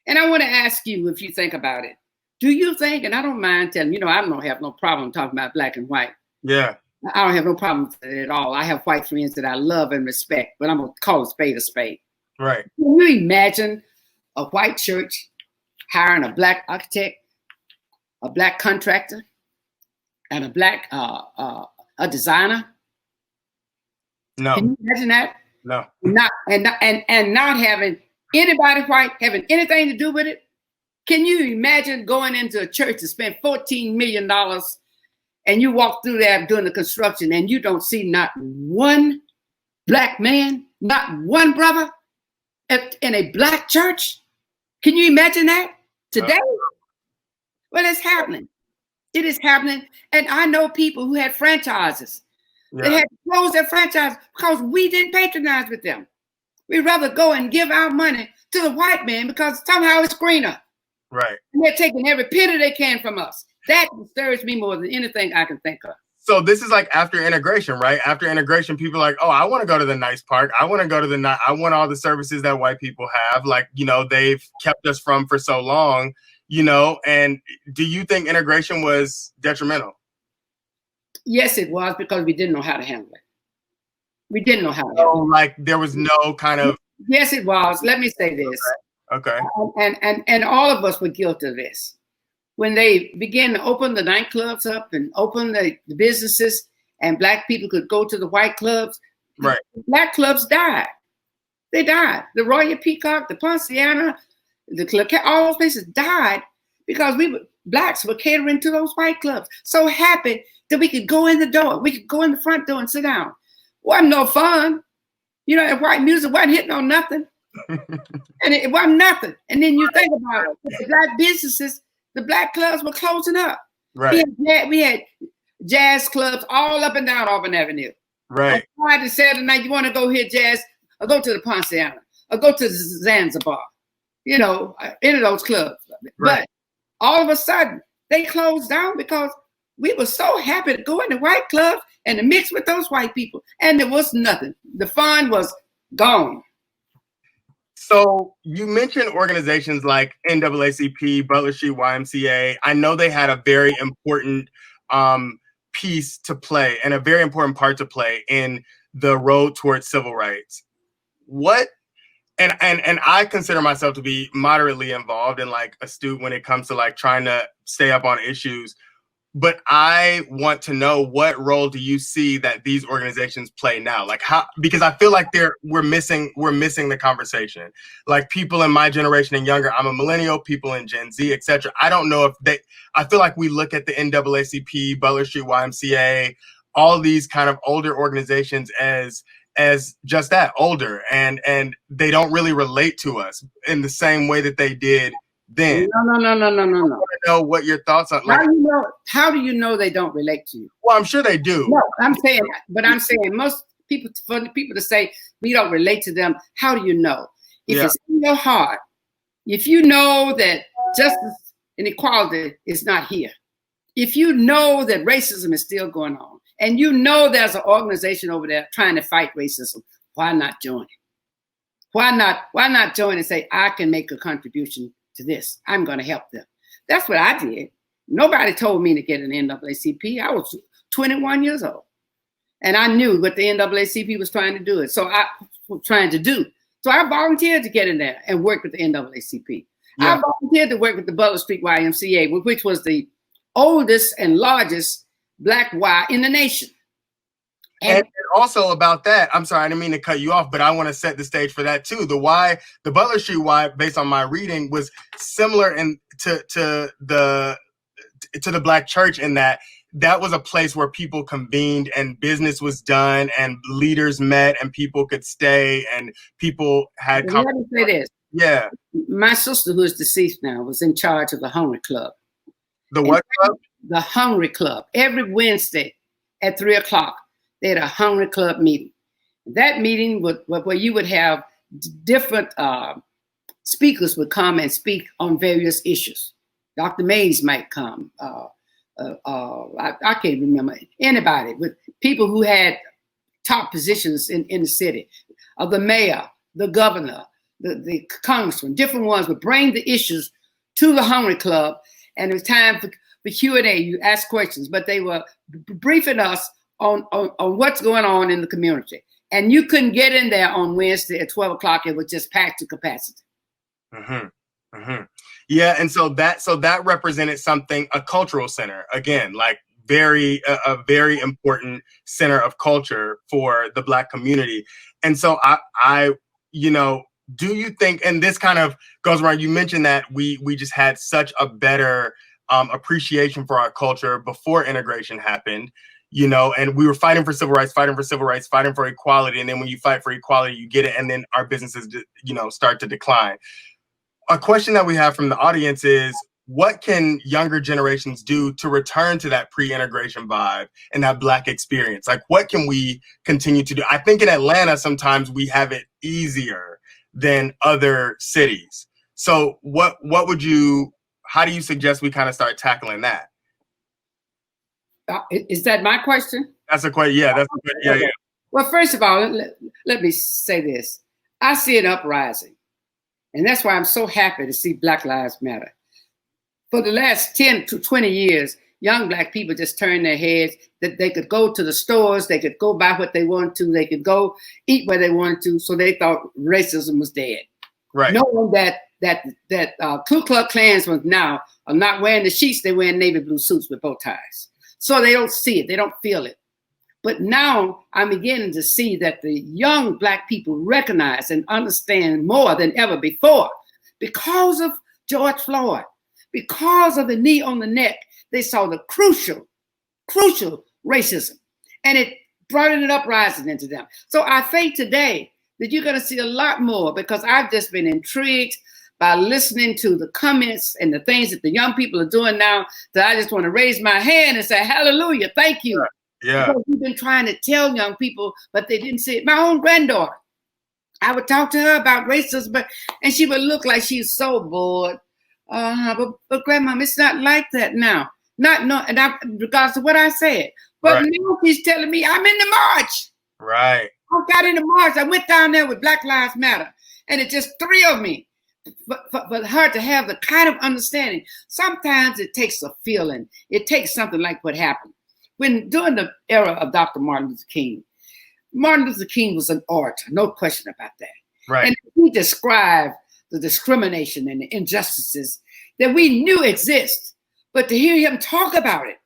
And I want to ask you, if you think about it, do you think, and I don't mind telling you, I don't have no problem talking about Black and white. Yeah. I don't have no problem with it at all. I have white friends that I love and respect, but I'm going to call a spade a spade. Right. Can you imagine a white church hiring a Black architect, a Black contractor, and a Black a designer? No. Can you imagine that? No. Not having anybody white having anything to do with it? Can you imagine going into a church to spend $14 million and you walk through there doing the construction and you don't see not one Black man, not one brother in a Black church? Can you imagine that today? Well, it's happening. It is happening. And I know people who had franchises that had to close their franchise because we didn't patronize with them. We'd rather go and give our money to the white man because somehow it's greener. Right. And they're taking every penny they can from us. That disturbs me more than anything I can think of. So this is like after integration, right? After integration, people are like, oh, I want to go to the nice park. I want to go to I want all the services that white people have. Like, they've kept us from for so long, and do you think integration was detrimental? Yes, it was, because we didn't know how to handle it. We didn't know how to handle it. Like there was no kind of. Yes, it was. Let me say this. Okay. And all of us were guilty of this. When they began to open the nightclubs up and open the businesses, and Black people could go to the white clubs, right? Black clubs died. They died. The Royal Peacock, the Poinciana, all those places died because Blacks were catering to those white clubs. So happy that we could go in the door. We could go in the front door and sit down. Wasn't no fun. And white music wasn't hitting on nothing. And it wasn't nothing. And then you think about it, the Black businesses, the Black clubs were closing up. Right. We had jazz clubs all up and down Auburn Avenue. Right. Friday, Saturday night, you want to go hear jazz, or go to the Poinciana, or go to the Zanzibar, any of those clubs. Right. But all of a sudden, they closed down because we were so happy to go in the white clubs and to mix with those white people. And there was nothing. The fun was gone. So you mentioned organizations like NAACP, Butler Street YMCA. I know they had a very important piece to play and a very important part to play in the road towards civil rights. And I consider myself to be moderately involved and like astute when it comes to like trying to stay up on issues. But I want to know, what role do you see that these organizations play now? Like because I feel like we're missing the conversation. Like people in my generation and younger, I'm a millennial, people in Gen Z, etc. I don't know if I feel like we look at the NAACP, Butler Street YMCA, all these kind of older organizations as just that, older, and they don't really relate to us in the same way that they did then. No. I want to know what your thoughts are. Like, how do you know they don't relate to you? Well, I'm sure they do. No, I'm saying most people, for the people to say we don't relate to them, how do you know? If it's in your heart, if you know that justice and equality is not here, if you know that racism is still going on, and you know there's an organization over there trying to fight racism, why not join? Why not join and say, I can make a contribution to this. I'm going to help them. That's what I did. Nobody told me to get an NAACP. I was 21 years old. And I knew what the NAACP was trying to do. So I volunteered to get in there and work with the NAACP. Yeah. I volunteered to work with the Butler Street YMCA, which was the oldest and largest Black Y in the nation. And also about that, I'm sorry, I didn't mean to cut you off, but I want to set the stage for that too. The Butler Street Y, based on my reading, was similar to the Black church in that was a place where people convened and business was done and leaders met and people could stay and people had. Let me say this. Yeah. My sister, who is deceased now, was in charge of the Hungry Club. The what club? The Hungry Club. Every Wednesday at 3:00. They had a Hungry Club meeting. That meeting where you would have different speakers would come and speak on various issues. Dr. Mays might come. I can't remember anybody, but people who had top positions in the city. The mayor, the governor, the congressman, different ones would bring the issues to the Hungry Club, and it was time for Q&A. You ask questions, but they were briefing us on what's going on in the community. And you couldn't get in there on Wednesday at 12:00. It was just packed to capacity. Mm-hmm. Mm-hmm. Yeah, and so that represented something, a cultural center, again, like a very important center of culture for the Black community. And so I do you think, and this kind of goes around, you mentioned that we just had such a better appreciation for our culture before integration happened, and we were fighting for civil rights, fighting for equality. And then when you fight for equality, you get it. And then our businesses, start to decline. A question that we have from the audience is, what can younger generations do to return to that pre-integration vibe and that Black experience? Like, what can we continue to do? I think in Atlanta, sometimes we have it easier than other cities. So how do you suggest we kind of start tackling that? Is that my question? That's a question. Yeah, that's a question. Yeah, yeah. Well, first of all, let me say this. I see an uprising, and that's why I'm so happy to see Black Lives Matter. For the last 10 to 20 years, young Black people just turned their heads that they could go to the stores, they could go buy what they wanted to, they could go eat where they wanted to, so they thought racism was dead. Right. Knowing that Ku Klux Klansmen now are not wearing the sheets, they're wearing navy blue suits with bow ties. So they don't see it, they don't feel it. But now I'm beginning to see that the young Black people recognize and understand more than ever before because of George Floyd, because of the knee on the neck. They saw the crucial racism, and it brought an uprising into them. So I think today that you're going to see a lot more, because I've just been intrigued by listening to the comments and the things that the young people are doing now, that I just want to raise my hand and say, hallelujah, thank you. Yeah. Because we've been trying to tell young people, but they didn't see it. My own granddaughter, I would talk to her about racism, and she would look like she's so bored. But grandma, it's not like that now. And regardless of what I said. But now she's telling me I'm in the march. Right. I got in the march. I went down there with Black Lives Matter, and it just thrilled me. For her to have the kind of understanding. Sometimes it takes a feeling. It takes something like what happened during the era of Dr. Martin Luther King. Martin Luther King was an orator, no question about that. Right. And he described the discrimination and the injustices that we knew exist. But to hear him talk about it,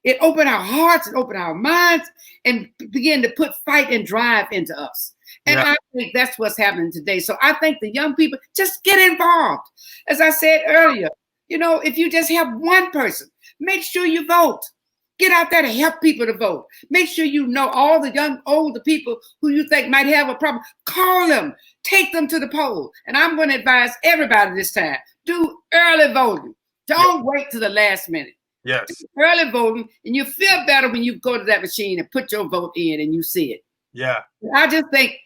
it opened our hearts and opened our minds and began to put fight and drive into us. And I think that's what's happening today. So I think the young people just get involved. As I said earlier, if you just help one person, make sure you vote. Get out there to help people to vote. Make sure you know all the young, older people who you think might have a problem. Call them, take them to the poll. And I'm going to advise everybody this time, do early voting. Don't wait to the last minute. Yes. Do early voting, and you feel better when you go to that machine and put your vote in and you see it. Yeah. I just think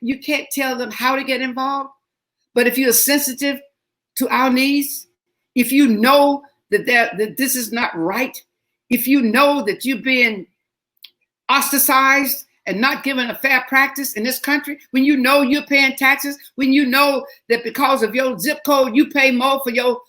you can't tell them how to get involved, but if you're sensitive to our needs, if you know that this is not right, if you know that you're being ostracized and not given a fair practice in this country, when you know you're paying taxes, when you know that because of your zip code, you pay more for your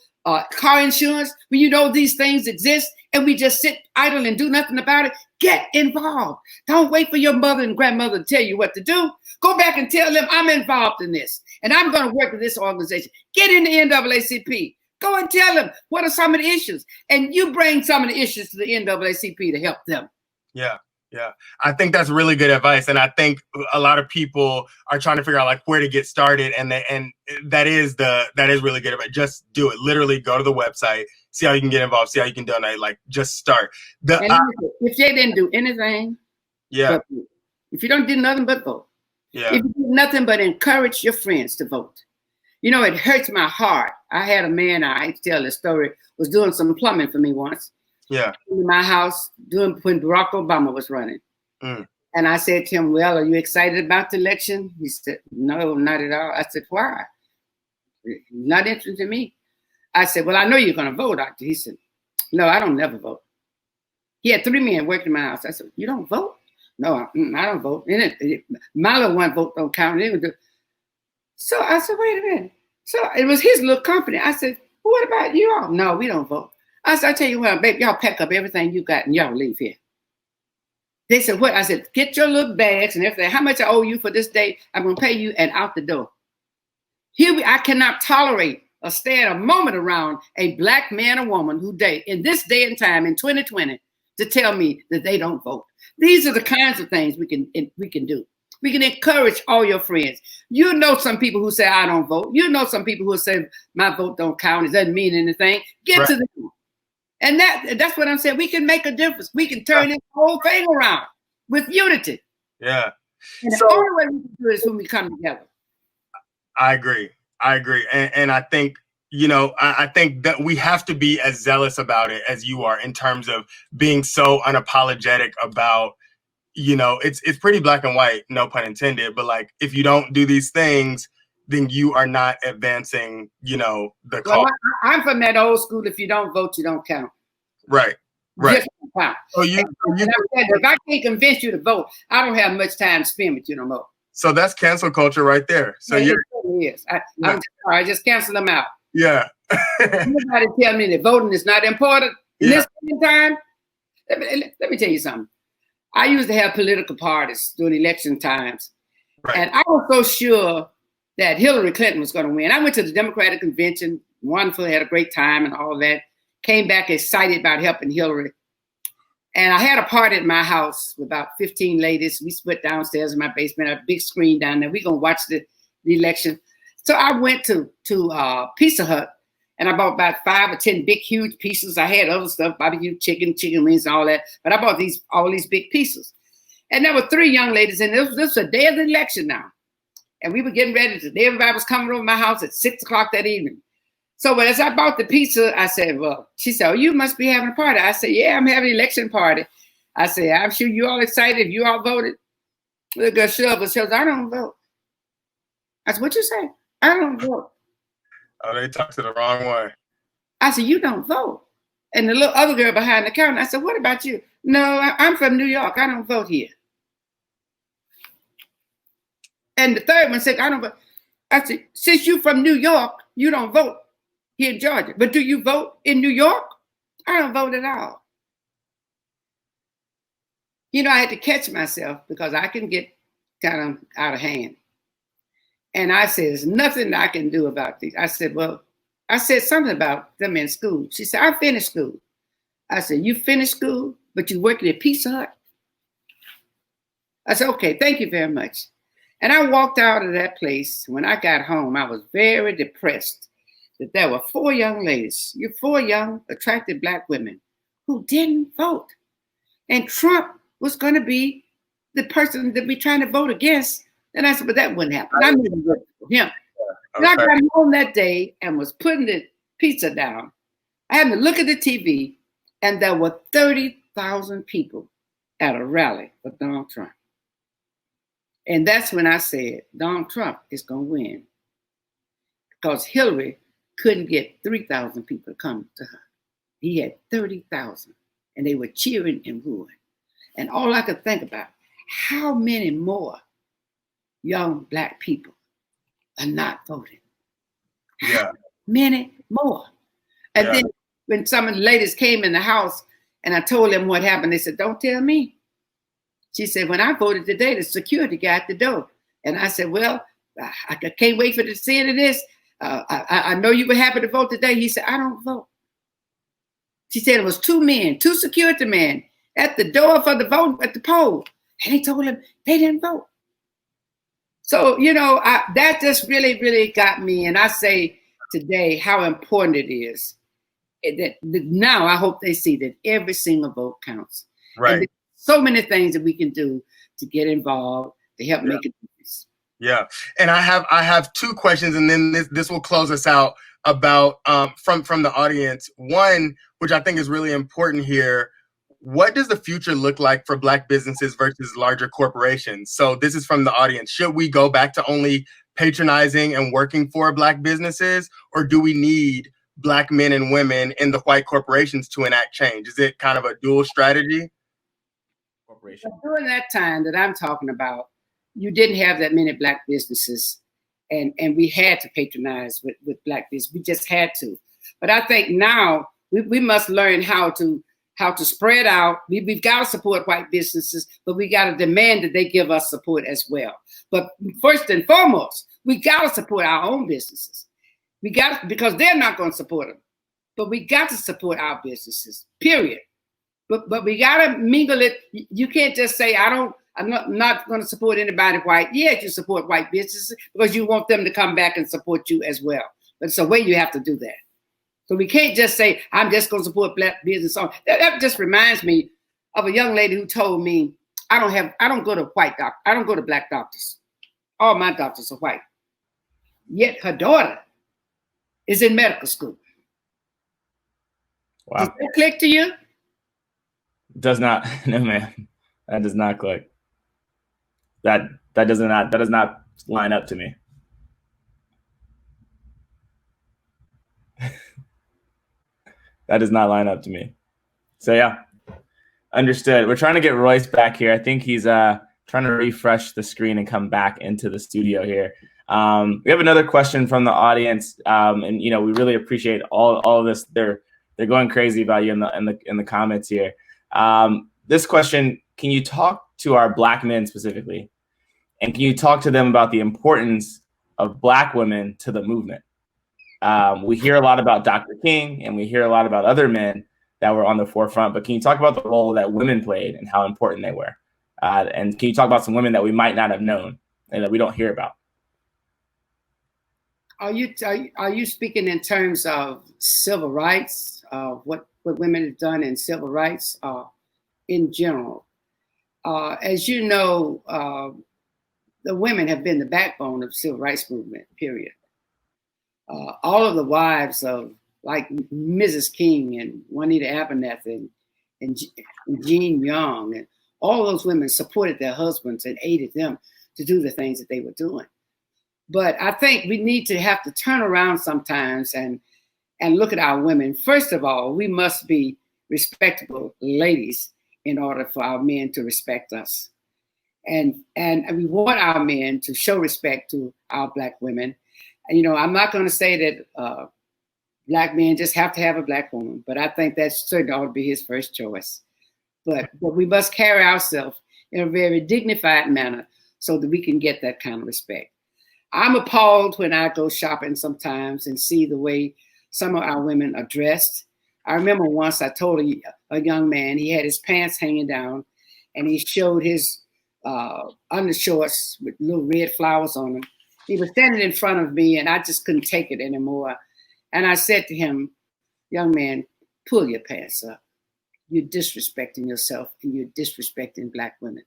car insurance, when you know these things exist and we just sit idle and do nothing about it, get involved. Don't wait for your mother and grandmother to tell you what to do. Go back and tell them I'm involved in this and I'm going to work with this organization. Get in the NAACP. Go and tell them what are some of the issues, and you bring some of the issues to the NAACP to help them. Yeah. Yeah, I think that's really good advice, and I think a lot of people are trying to figure out like where to get started, and that is really good advice. Just do it. Literally, go to the website, see how you can get involved, see how you can donate. Like, just start. If they didn't do anything, yeah. If you don't do nothing but vote, yeah. If you do nothing but encourage your friends to vote, it hurts my heart. I had a man, I hate to tell this story, was doing some plumbing for me once. Yeah. In my house when Barack Obama was running. And I said to him, well, are you excited about the election? He said, no, not at all. I said, why? Not interested in me. I said, well, I know you're going to vote, Doctor. He said, no, I don't never vote. He had 3 men working in my house. I said, you don't vote? No, I don't vote. My little one vote don't count. So I said, wait a minute. So it was his little company. I said, well, what about you all? No, we don't vote. I said, I tell you what, baby, y'all pack up everything you got and y'all leave here. They said, what? I said, get your little bags and everything. How much I owe you for this day? I'm going to pay you and out the door. I cannot tolerate or stand a moment around a Black man or woman in this day and time in 2020 to tell me that they don't vote. These are the kinds of things we can do. We can encourage all your friends. You know some people who say, I don't vote. You know some people who say, my vote don't count. It doesn't mean anything. Get to them. And that's what I'm saying. We can make a difference. We can turn this whole thing around with unity. Yeah. And the only way we can do it is when we come together. I agree. And I think, I think that we have to be as zealous about it as you are in terms of being so unapologetic about, it's pretty black and white, no pun intended, but like, if you don't do these things, then you are not advancing, the cause. I'm from that old school. If you don't vote, you don't count. Right. Just Wow. So If I can't convince you to vote, I don't have much time to spend with you no more. So that's cancel culture right there. So yeah, it is. I just cancel them out. Yeah. Nobody tell me that voting is not important in this time. Let me tell you something. I used to have political parties during election times. Right. And I was so sure that Hillary Clinton was going to win. I went to the Democratic convention, wonderful, had a great time and all that. Came back excited about helping Hillary. And I had a party at my house with about 15 ladies. We split downstairs in my basement, a big screen down there. We're going to watch the election. So I went to Pizza Hut, and I bought about 5 or 10 big, huge pieces. I had other stuff, barbecue chicken wings, and all that. But I bought all these big pieces. And there were 3 young ladies, and this was a day of the election now. And we were getting ready to, everybody was coming over my house at 6 o'clock that evening. So as I bought the pizza, I said, well, she said, oh, you must be having a party. I said, yeah, I'm having an election party. I said, I'm sure you all excited if you all voted. The girl shut up and says, I don't vote. I said, what you say? I don't vote. Oh, they talked to the wrong one. I said, you don't vote. And the little other girl behind the counter, I said, what about you? No, I'm from New York. I don't vote here. And the third one said, I don't vote. I said, since you're from New York, you don't vote here in Georgia. But do you vote in New York? I don't vote at all. You know, I had to catch myself because I can get kind of out of hand. And I said, there's nothing I can do about these. I said, well, I said something about them in school. She said, I finished school. I said, you finished school, but you working at Pizza Hut? I said, okay, thank you very much. And I walked out of that place. When I got home, I was very depressed that there were 4 young ladies, 4 young, attractive Black women who didn't vote. And Trump was going to be the person that we trying to vote against. And I said, but that wouldn't happen. I knew it was for him. And I got home that day and was putting the pizza down. I had to look at the TV, and there were 30,000 people at a rally for Donald Trump. And that's when I said, Donald Trump is going to win. Because Hillary couldn't get 3,000 people to come to her. He had 30,000, and they were cheering and booing. And all I could think about, how many more young Black people are not voting? Yeah. How many more? And then when some of the ladies came in the house and I told them what happened, they said, don't tell me. She said, when I voted today, the security guy at the door. And I said, well, I can't wait for the see of this. I know you were happy to vote today. He said, I don't vote. She said it was 2 men, 2 security men at the door for the vote at the poll. And he told them they didn't vote. So, you know, that just really, really got me. And I say today how important it is that now I hope they see that every single vote counts. Right. And so many things that we can do to get involved to help make a difference. Yeah. And I have 2 questions, and then this will close us out about from the audience. One, which I think is really important here. What does the future look like for Black businesses versus larger corporations? So this is from the audience. Should we go back to only patronizing and working for Black businesses, or do we need Black men and women in the white corporations to enact change? Is it kind of a dual strategy? During that time that I'm talking about, you didn't have that many Black businesses, and we had to patronize with Black business. We just had to. But I think now we must learn how to spread out. We've got to support white businesses, but we got to demand that they give us support as well. But first and foremost, we got to support our own businesses. We got to, because they're not going to support them. But we got to support our businesses, period. But we got to mingle it. You can't just say, I'm not going to support anybody white. Yes, you support white businesses because you want them to come back and support you as well. But it's a way you have to do that. So we can't just say, I'm just going to support Black business. That just reminds me of a young lady who told me, I don't go to white doctors. I don't go to Black doctors. All my doctors are white. Yet her daughter is in medical school. Wow. Does that click to you? Does not. No, man. That does not click. That does not line up to me. That does not line up to me. So yeah, Understood. We're trying to get Royce back here. I think he's trying to refresh the screen and come back into the studio here. We have another question from the audience, and we really appreciate all of this. They're going crazy about you in the comments here. This question: can you talk to our Black men specifically, and can you talk to them about the importance of Black women to the movement? We hear a lot about Dr. King, and we hear a lot about other men that were on the forefront, but can you talk about the role that women played and how important they were? And can you talk about some women that we might not have known and that we don't hear about? Are you speaking in terms of civil rights, what women have done in civil rights in general? As you know, the women have been the backbone of the civil rights movement, period. All of the wives of like Mrs. King and Juanita Abernathy and Jean Young, and all those women supported their husbands and aided them to do the things that they were doing. But I think we need to have to turn around sometimes and look at our women. First of all, we must be respectable ladies in order for our men to respect us. And we want our men to show respect to our Black women. And, I'm not going to say that Black men just have to have a Black woman, but I think that certainly ought to be his first choice. But we must carry ourselves in a very dignified manner so that we can get that kind of respect. I'm appalled when I go shopping sometimes and see the way some of our women are dressed. I remember once I told a young man, he had his pants hanging down and he showed his undershorts with little red flowers on them. He was standing in front of me and I just couldn't take it anymore. And I said to him, young man, pull your pants up. You're disrespecting yourself and you're disrespecting Black women.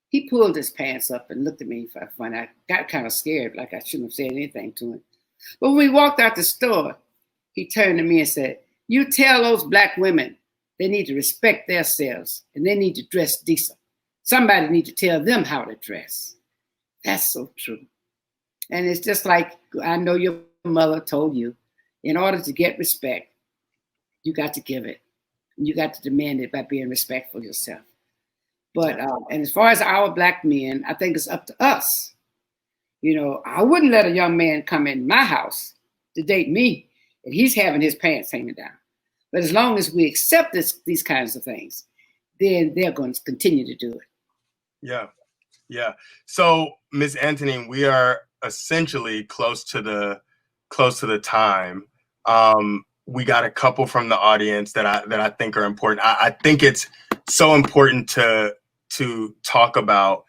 He pulled his pants up and looked at me for fun. I got kind of scared, like I shouldn't have said anything to him. But when we walked out the store, he turned to me and said, you tell those Black women they need to respect themselves and they need to dress decent. Somebody need to tell them how to dress. That's so true. And it's just like, I know your mother told you, in order to get respect, you got to give it. And you got to demand it by being respectful yourself. But, and as far as our Black men, I think it's up to us. I wouldn't let a young man come in my house to date me and he's having his pants hanging down. But as long as we accept these kinds of things, then they're going to continue to do it. Yeah. Yeah. So, Ms. Antonin, we are essentially close to the time. We got a couple from the audience that I think are important. I think it's so important to talk about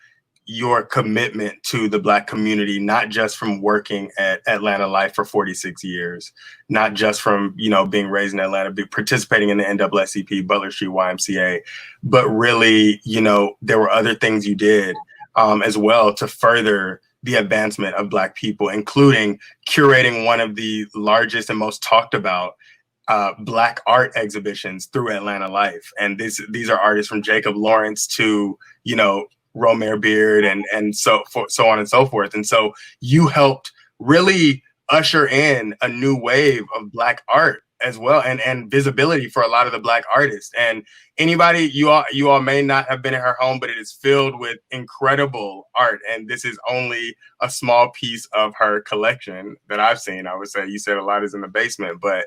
your commitment to the Black community, not just from working at Atlanta Life for 46 years, not just from, being raised in Atlanta, participating in the NAACP, Butler Street YMCA, but really, there were other things you did as well to further the advancement of Black people, including curating one of the largest and most talked about Black art exhibitions through Atlanta Life. And these are artists from Jacob Lawrence to, Romare Beard and so on and so forth. And so you helped really usher in a new wave of Black art as well, and visibility for a lot of the Black artists. And anybody, you all may not have been in her home, but it is filled with incredible art. And this is only a small piece of her collection that I've seen. I would say you said a lot is in the basement, but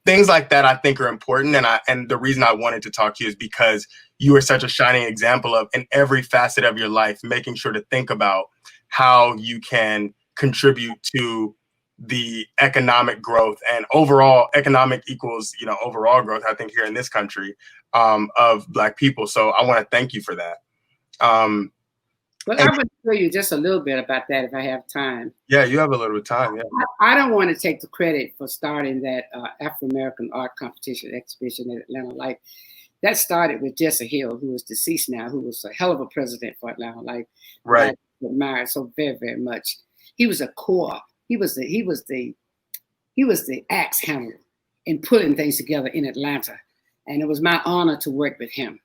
things like that I think are important. And the reason I wanted to talk to you is because you are such a shining example of, in every facet of your life, making sure to think about how you can contribute to the economic growth, and overall economic equals, overall growth, I think, here in this country of Black people. So I want to thank you for that. Well, I would tell you just a little bit about that if I have time. Yeah, you have a little bit of time. Yeah. I don't want to take the credit for starting that Afro-American art competition exhibition at Atlanta Life. That started with Jesse Hill, who is deceased now, who was a hell of a president for Atlanta Life. Right. I admire so very, very much. He was a core. He was the axe handler in pulling things together in Atlanta. And it was my honor to work with him.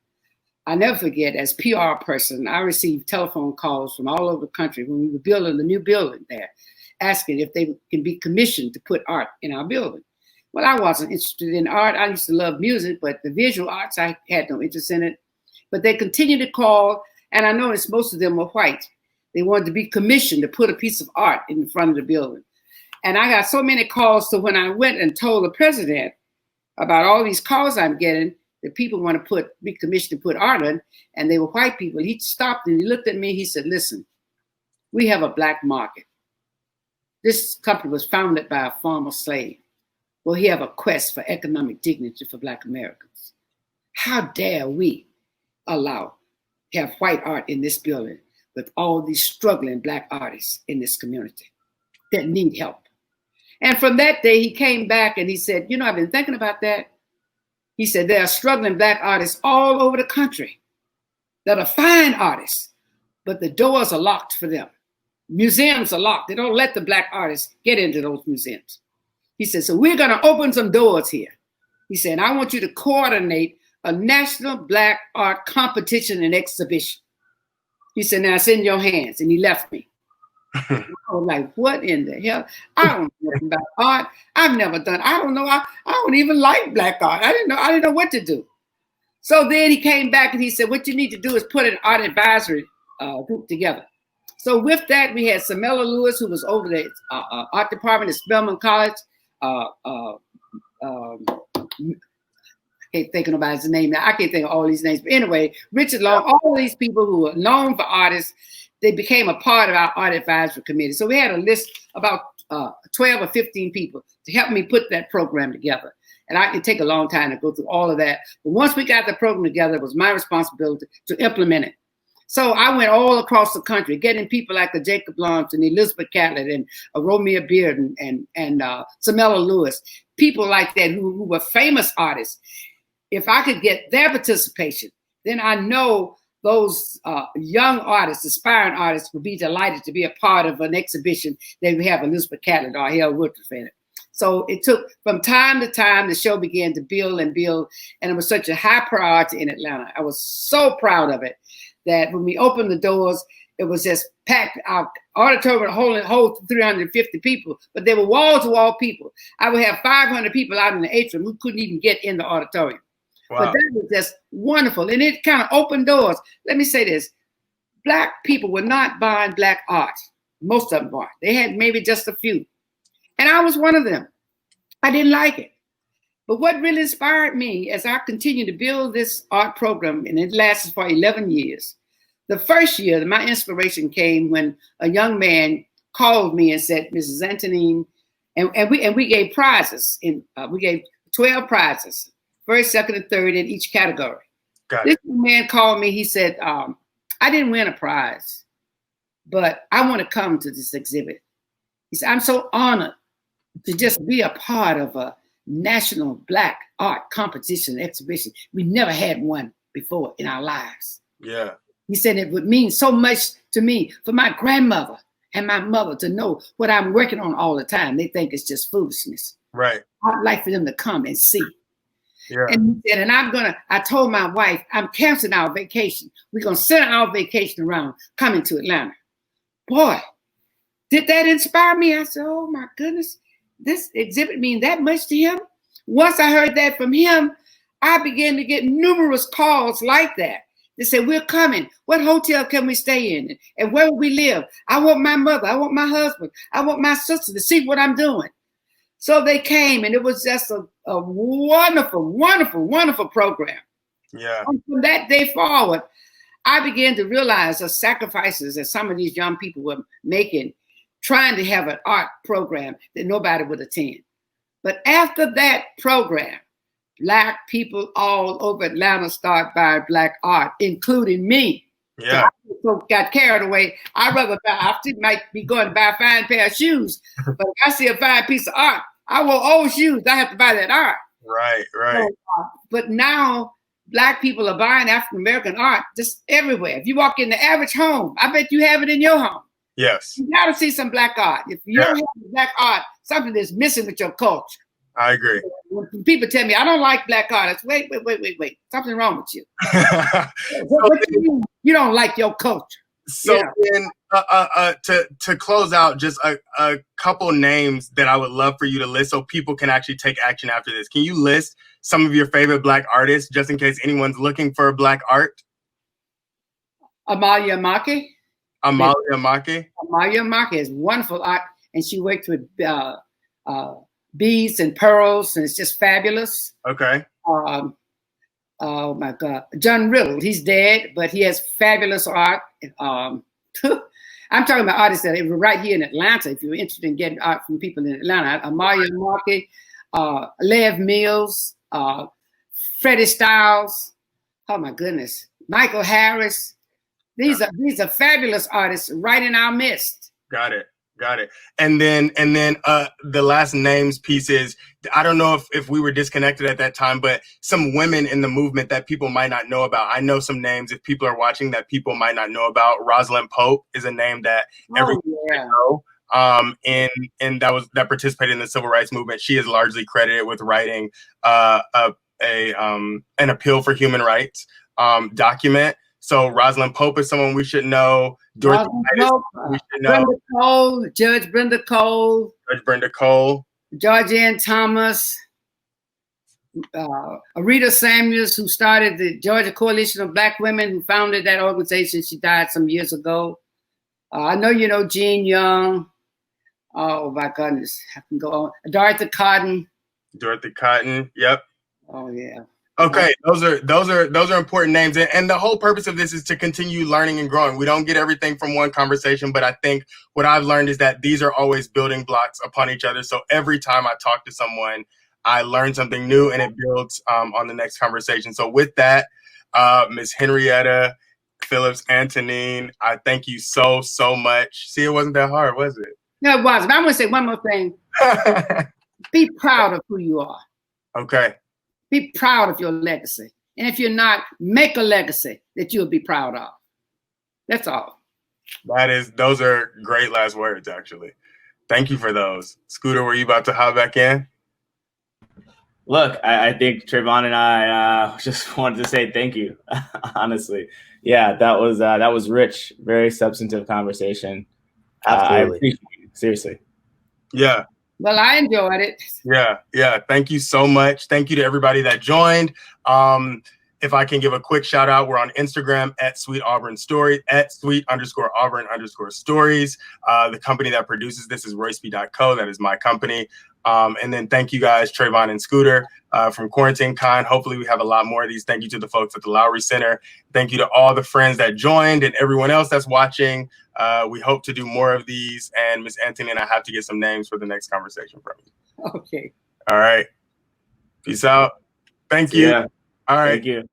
I never forget, as PR person, I received telephone calls from all over the country when we were building the new building there, asking if they can be commissioned to put art in our building. Well, I wasn't interested in art. I used to love music, but the visual arts, I had no interest in it. But they continued to call, and I noticed most of them were white. They wanted to be commissioned to put a piece of art in front of the building. And I got so many calls, so when I went and told the president about all these calls I'm getting, that people want to be commissioned to put art in, and they were white people, he stopped and he looked at me, he said, listen, we have a black market. This company was founded by a former slave. Well, he have a quest for economic dignity for Black Americans. How dare we allow have white art in this building with all these struggling Black artists in this community that need help? And from that day, he came back and he said, you know, I've been thinking about that. He said, there are struggling Black artists all over the country that are fine artists, but the doors are locked for them. Museums are locked. They don't let the Black artists get into those museums. He said, so we're going to open some doors here. He said, I want you to coordinate a national Black art competition and exhibition. He said, now it's in your hands. And he left me. I was like, what in the hell? I don't know about art. I've never done. I don't know. I don't even like Black art. I didn't know what to do. So then he came back and he said, what you need to do is put an art advisory group together. So with that, we had Samela Lewis, who was over the art department at Spelman College. I can't think of nobody's name now. I can't think of all these names. But anyway, Richard Long, all these people who were known for artists, they became a part of our art advisory committee. So we had a list about 12 or 15 people to help me put that program together. And it take a long time to go through all of that. But once we got the program together, it was my responsibility to implement it. So I went all across the country, getting people like the Jacob Lawrence and Elizabeth Catlett and Romeo Beard and Samela Lewis, people like that who were famous artists. If I could get their participation, then I know those young artists, aspiring artists, would be delighted to be a part of an exhibition that we have Elizabeth Catlett or Hale Woodruff in it. So it took, from time to time, the show began to build and build, and it was such a high priority in Atlanta. I was so proud of it that when we opened the doors, it was just packed. Our auditorium hold 350 people, but they were wall-to-wall people. I would have 500 people out in the atrium who couldn't even get in the auditorium. Wow. But that was just wonderful, and it kind of opened doors. Let me say this. Black people were not buying Black art. Most of them weren't. They had maybe just a few. And I was one of them. I didn't like it. But what really inspired me as I continued to build this art program, and it lasted for 11 years, the first year, my inspiration came when a young man called me and said, Mrs. Antonin, and we gave prizes. We gave 12 prizes, first, second, and third in each category. This man called me. He said, I didn't win a prize, but I want to come to this exhibit. He said, I'm so honored to just be a part of a national Black art competition exhibition. We never had one before in our lives. Yeah. He said it would mean so much to me for my grandmother and my mother to know what I'm working on all the time. They think it's just foolishness. Right. I'd like for them to come and see. Yeah. And he said, and I told my wife, I'm canceling our vacation. We're going to send our vacation around coming to Atlanta. Boy, did that inspire me? I said, oh my goodness, this exhibit means that much to him? Once I heard that from him, I began to get numerous calls like that. They said, we're coming. What hotel can we stay in? And where will we live? I want my mother. I want my husband. I want my sister to see what I'm doing. So they came, and it was just a wonderful, wonderful, wonderful program. Yeah. And from that day forward, I began to realize the sacrifices that some of these young people were making, trying to have an art program that nobody would attend. But after that program, Black people all over Atlanta started buying Black art, including me. Yeah. So I got carried away. I might be going to buy a fine pair of shoes, but if I see a fine piece of art, I want old shoes. I have to buy that art. Right. So, but now Black people are buying African American art just everywhere. If you walk in the average home, I bet you have it in your home. Yes. You got to see some Black art. If you don't have Black art, something is missing with your culture. I agree. When people tell me I don't like Black art, it's wait. Something wrong with you. What do you mean you don't like your culture? So Yeah. then, to close out, just a couple names that I would love for you to list so people can actually take action after this. Can you list some of your favorite Black artists, just in case anyone's looking for Black art? Amalia Maki. Amalia Maki. Amalia Maki is wonderful art, and she worked with beads and pearls, and it's just fabulous. Okay. Oh my God, John Riddle. He's dead, but he has fabulous art. I'm talking about artists that are right here in Atlanta. If you're interested in getting art from people in Atlanta, Amalia Maki, Lev Mills, Freddie Styles. Oh my goodness, Michael Harris. These are fabulous artists right in our midst. Got it. And then the last names piece is, I don't know if we were disconnected at that time, but some women in the movement that people might not know about. I know some names, if people are watching, that people might not know about. Rosalind Pope is a name that everyone know. And that participated in the civil rights movement. She is largely credited with writing an appeal for human rights document. So Rosalind Pope is someone we should know. Dorothy Pope, we should know. Brenda Cole, Judge Brenda Cole. George Ann Thomas. Arita Samuels, who started the Georgia Coalition of Black Women, who founded that organization. She died some years ago. I know you know Jean Young. Oh my goodness, I can go on. Dorothy Cotton, yep. Oh yeah. Okay, those are important names, and the whole purpose of this is to continue learning and growing. We don't get everything from one conversation, but I think what I've learned is that these are always building blocks upon each other. So every time I talk to someone, I learn something new, and it builds on the next conversation. So with that, Ms. Henrietta Phillips Antonin, I thank you so much. See, it wasn't that hard, was it? No, it wasn't. I want to say one more thing. Be proud of who you are. Okay. Be proud of your legacy. And if you're not, make a legacy that you'll be proud of. That's all. Those are great last words, actually. Thank you for those. Scooter, were you about to hop back in? Look, I think Trayvon and I just wanted to say thank you, honestly. Yeah, that was rich, very substantive conversation. I appreciate it, seriously. Yeah. Well, I enjoyed it. Yeah. Thank you so much. Thank you to everybody that joined. If I can give a quick shout out, we're on Instagram at Sweet Auburn Stories, at Sweet_Auburn_Stories. The company that produces this is RoyceB.co. That is my company. And then thank you guys, Trayvon and Scooter, from Quarantine Con. Hopefully we have a lot more of these. Thank you to the folks at the Lowery Center. Thank you to all the friends that joined and everyone else that's watching. We hope to do more of these. And Ms. Antonin, I have to get some names for the next conversation from you. Okay. All right. Peace out. Thank you. Yeah. All right. Thank you.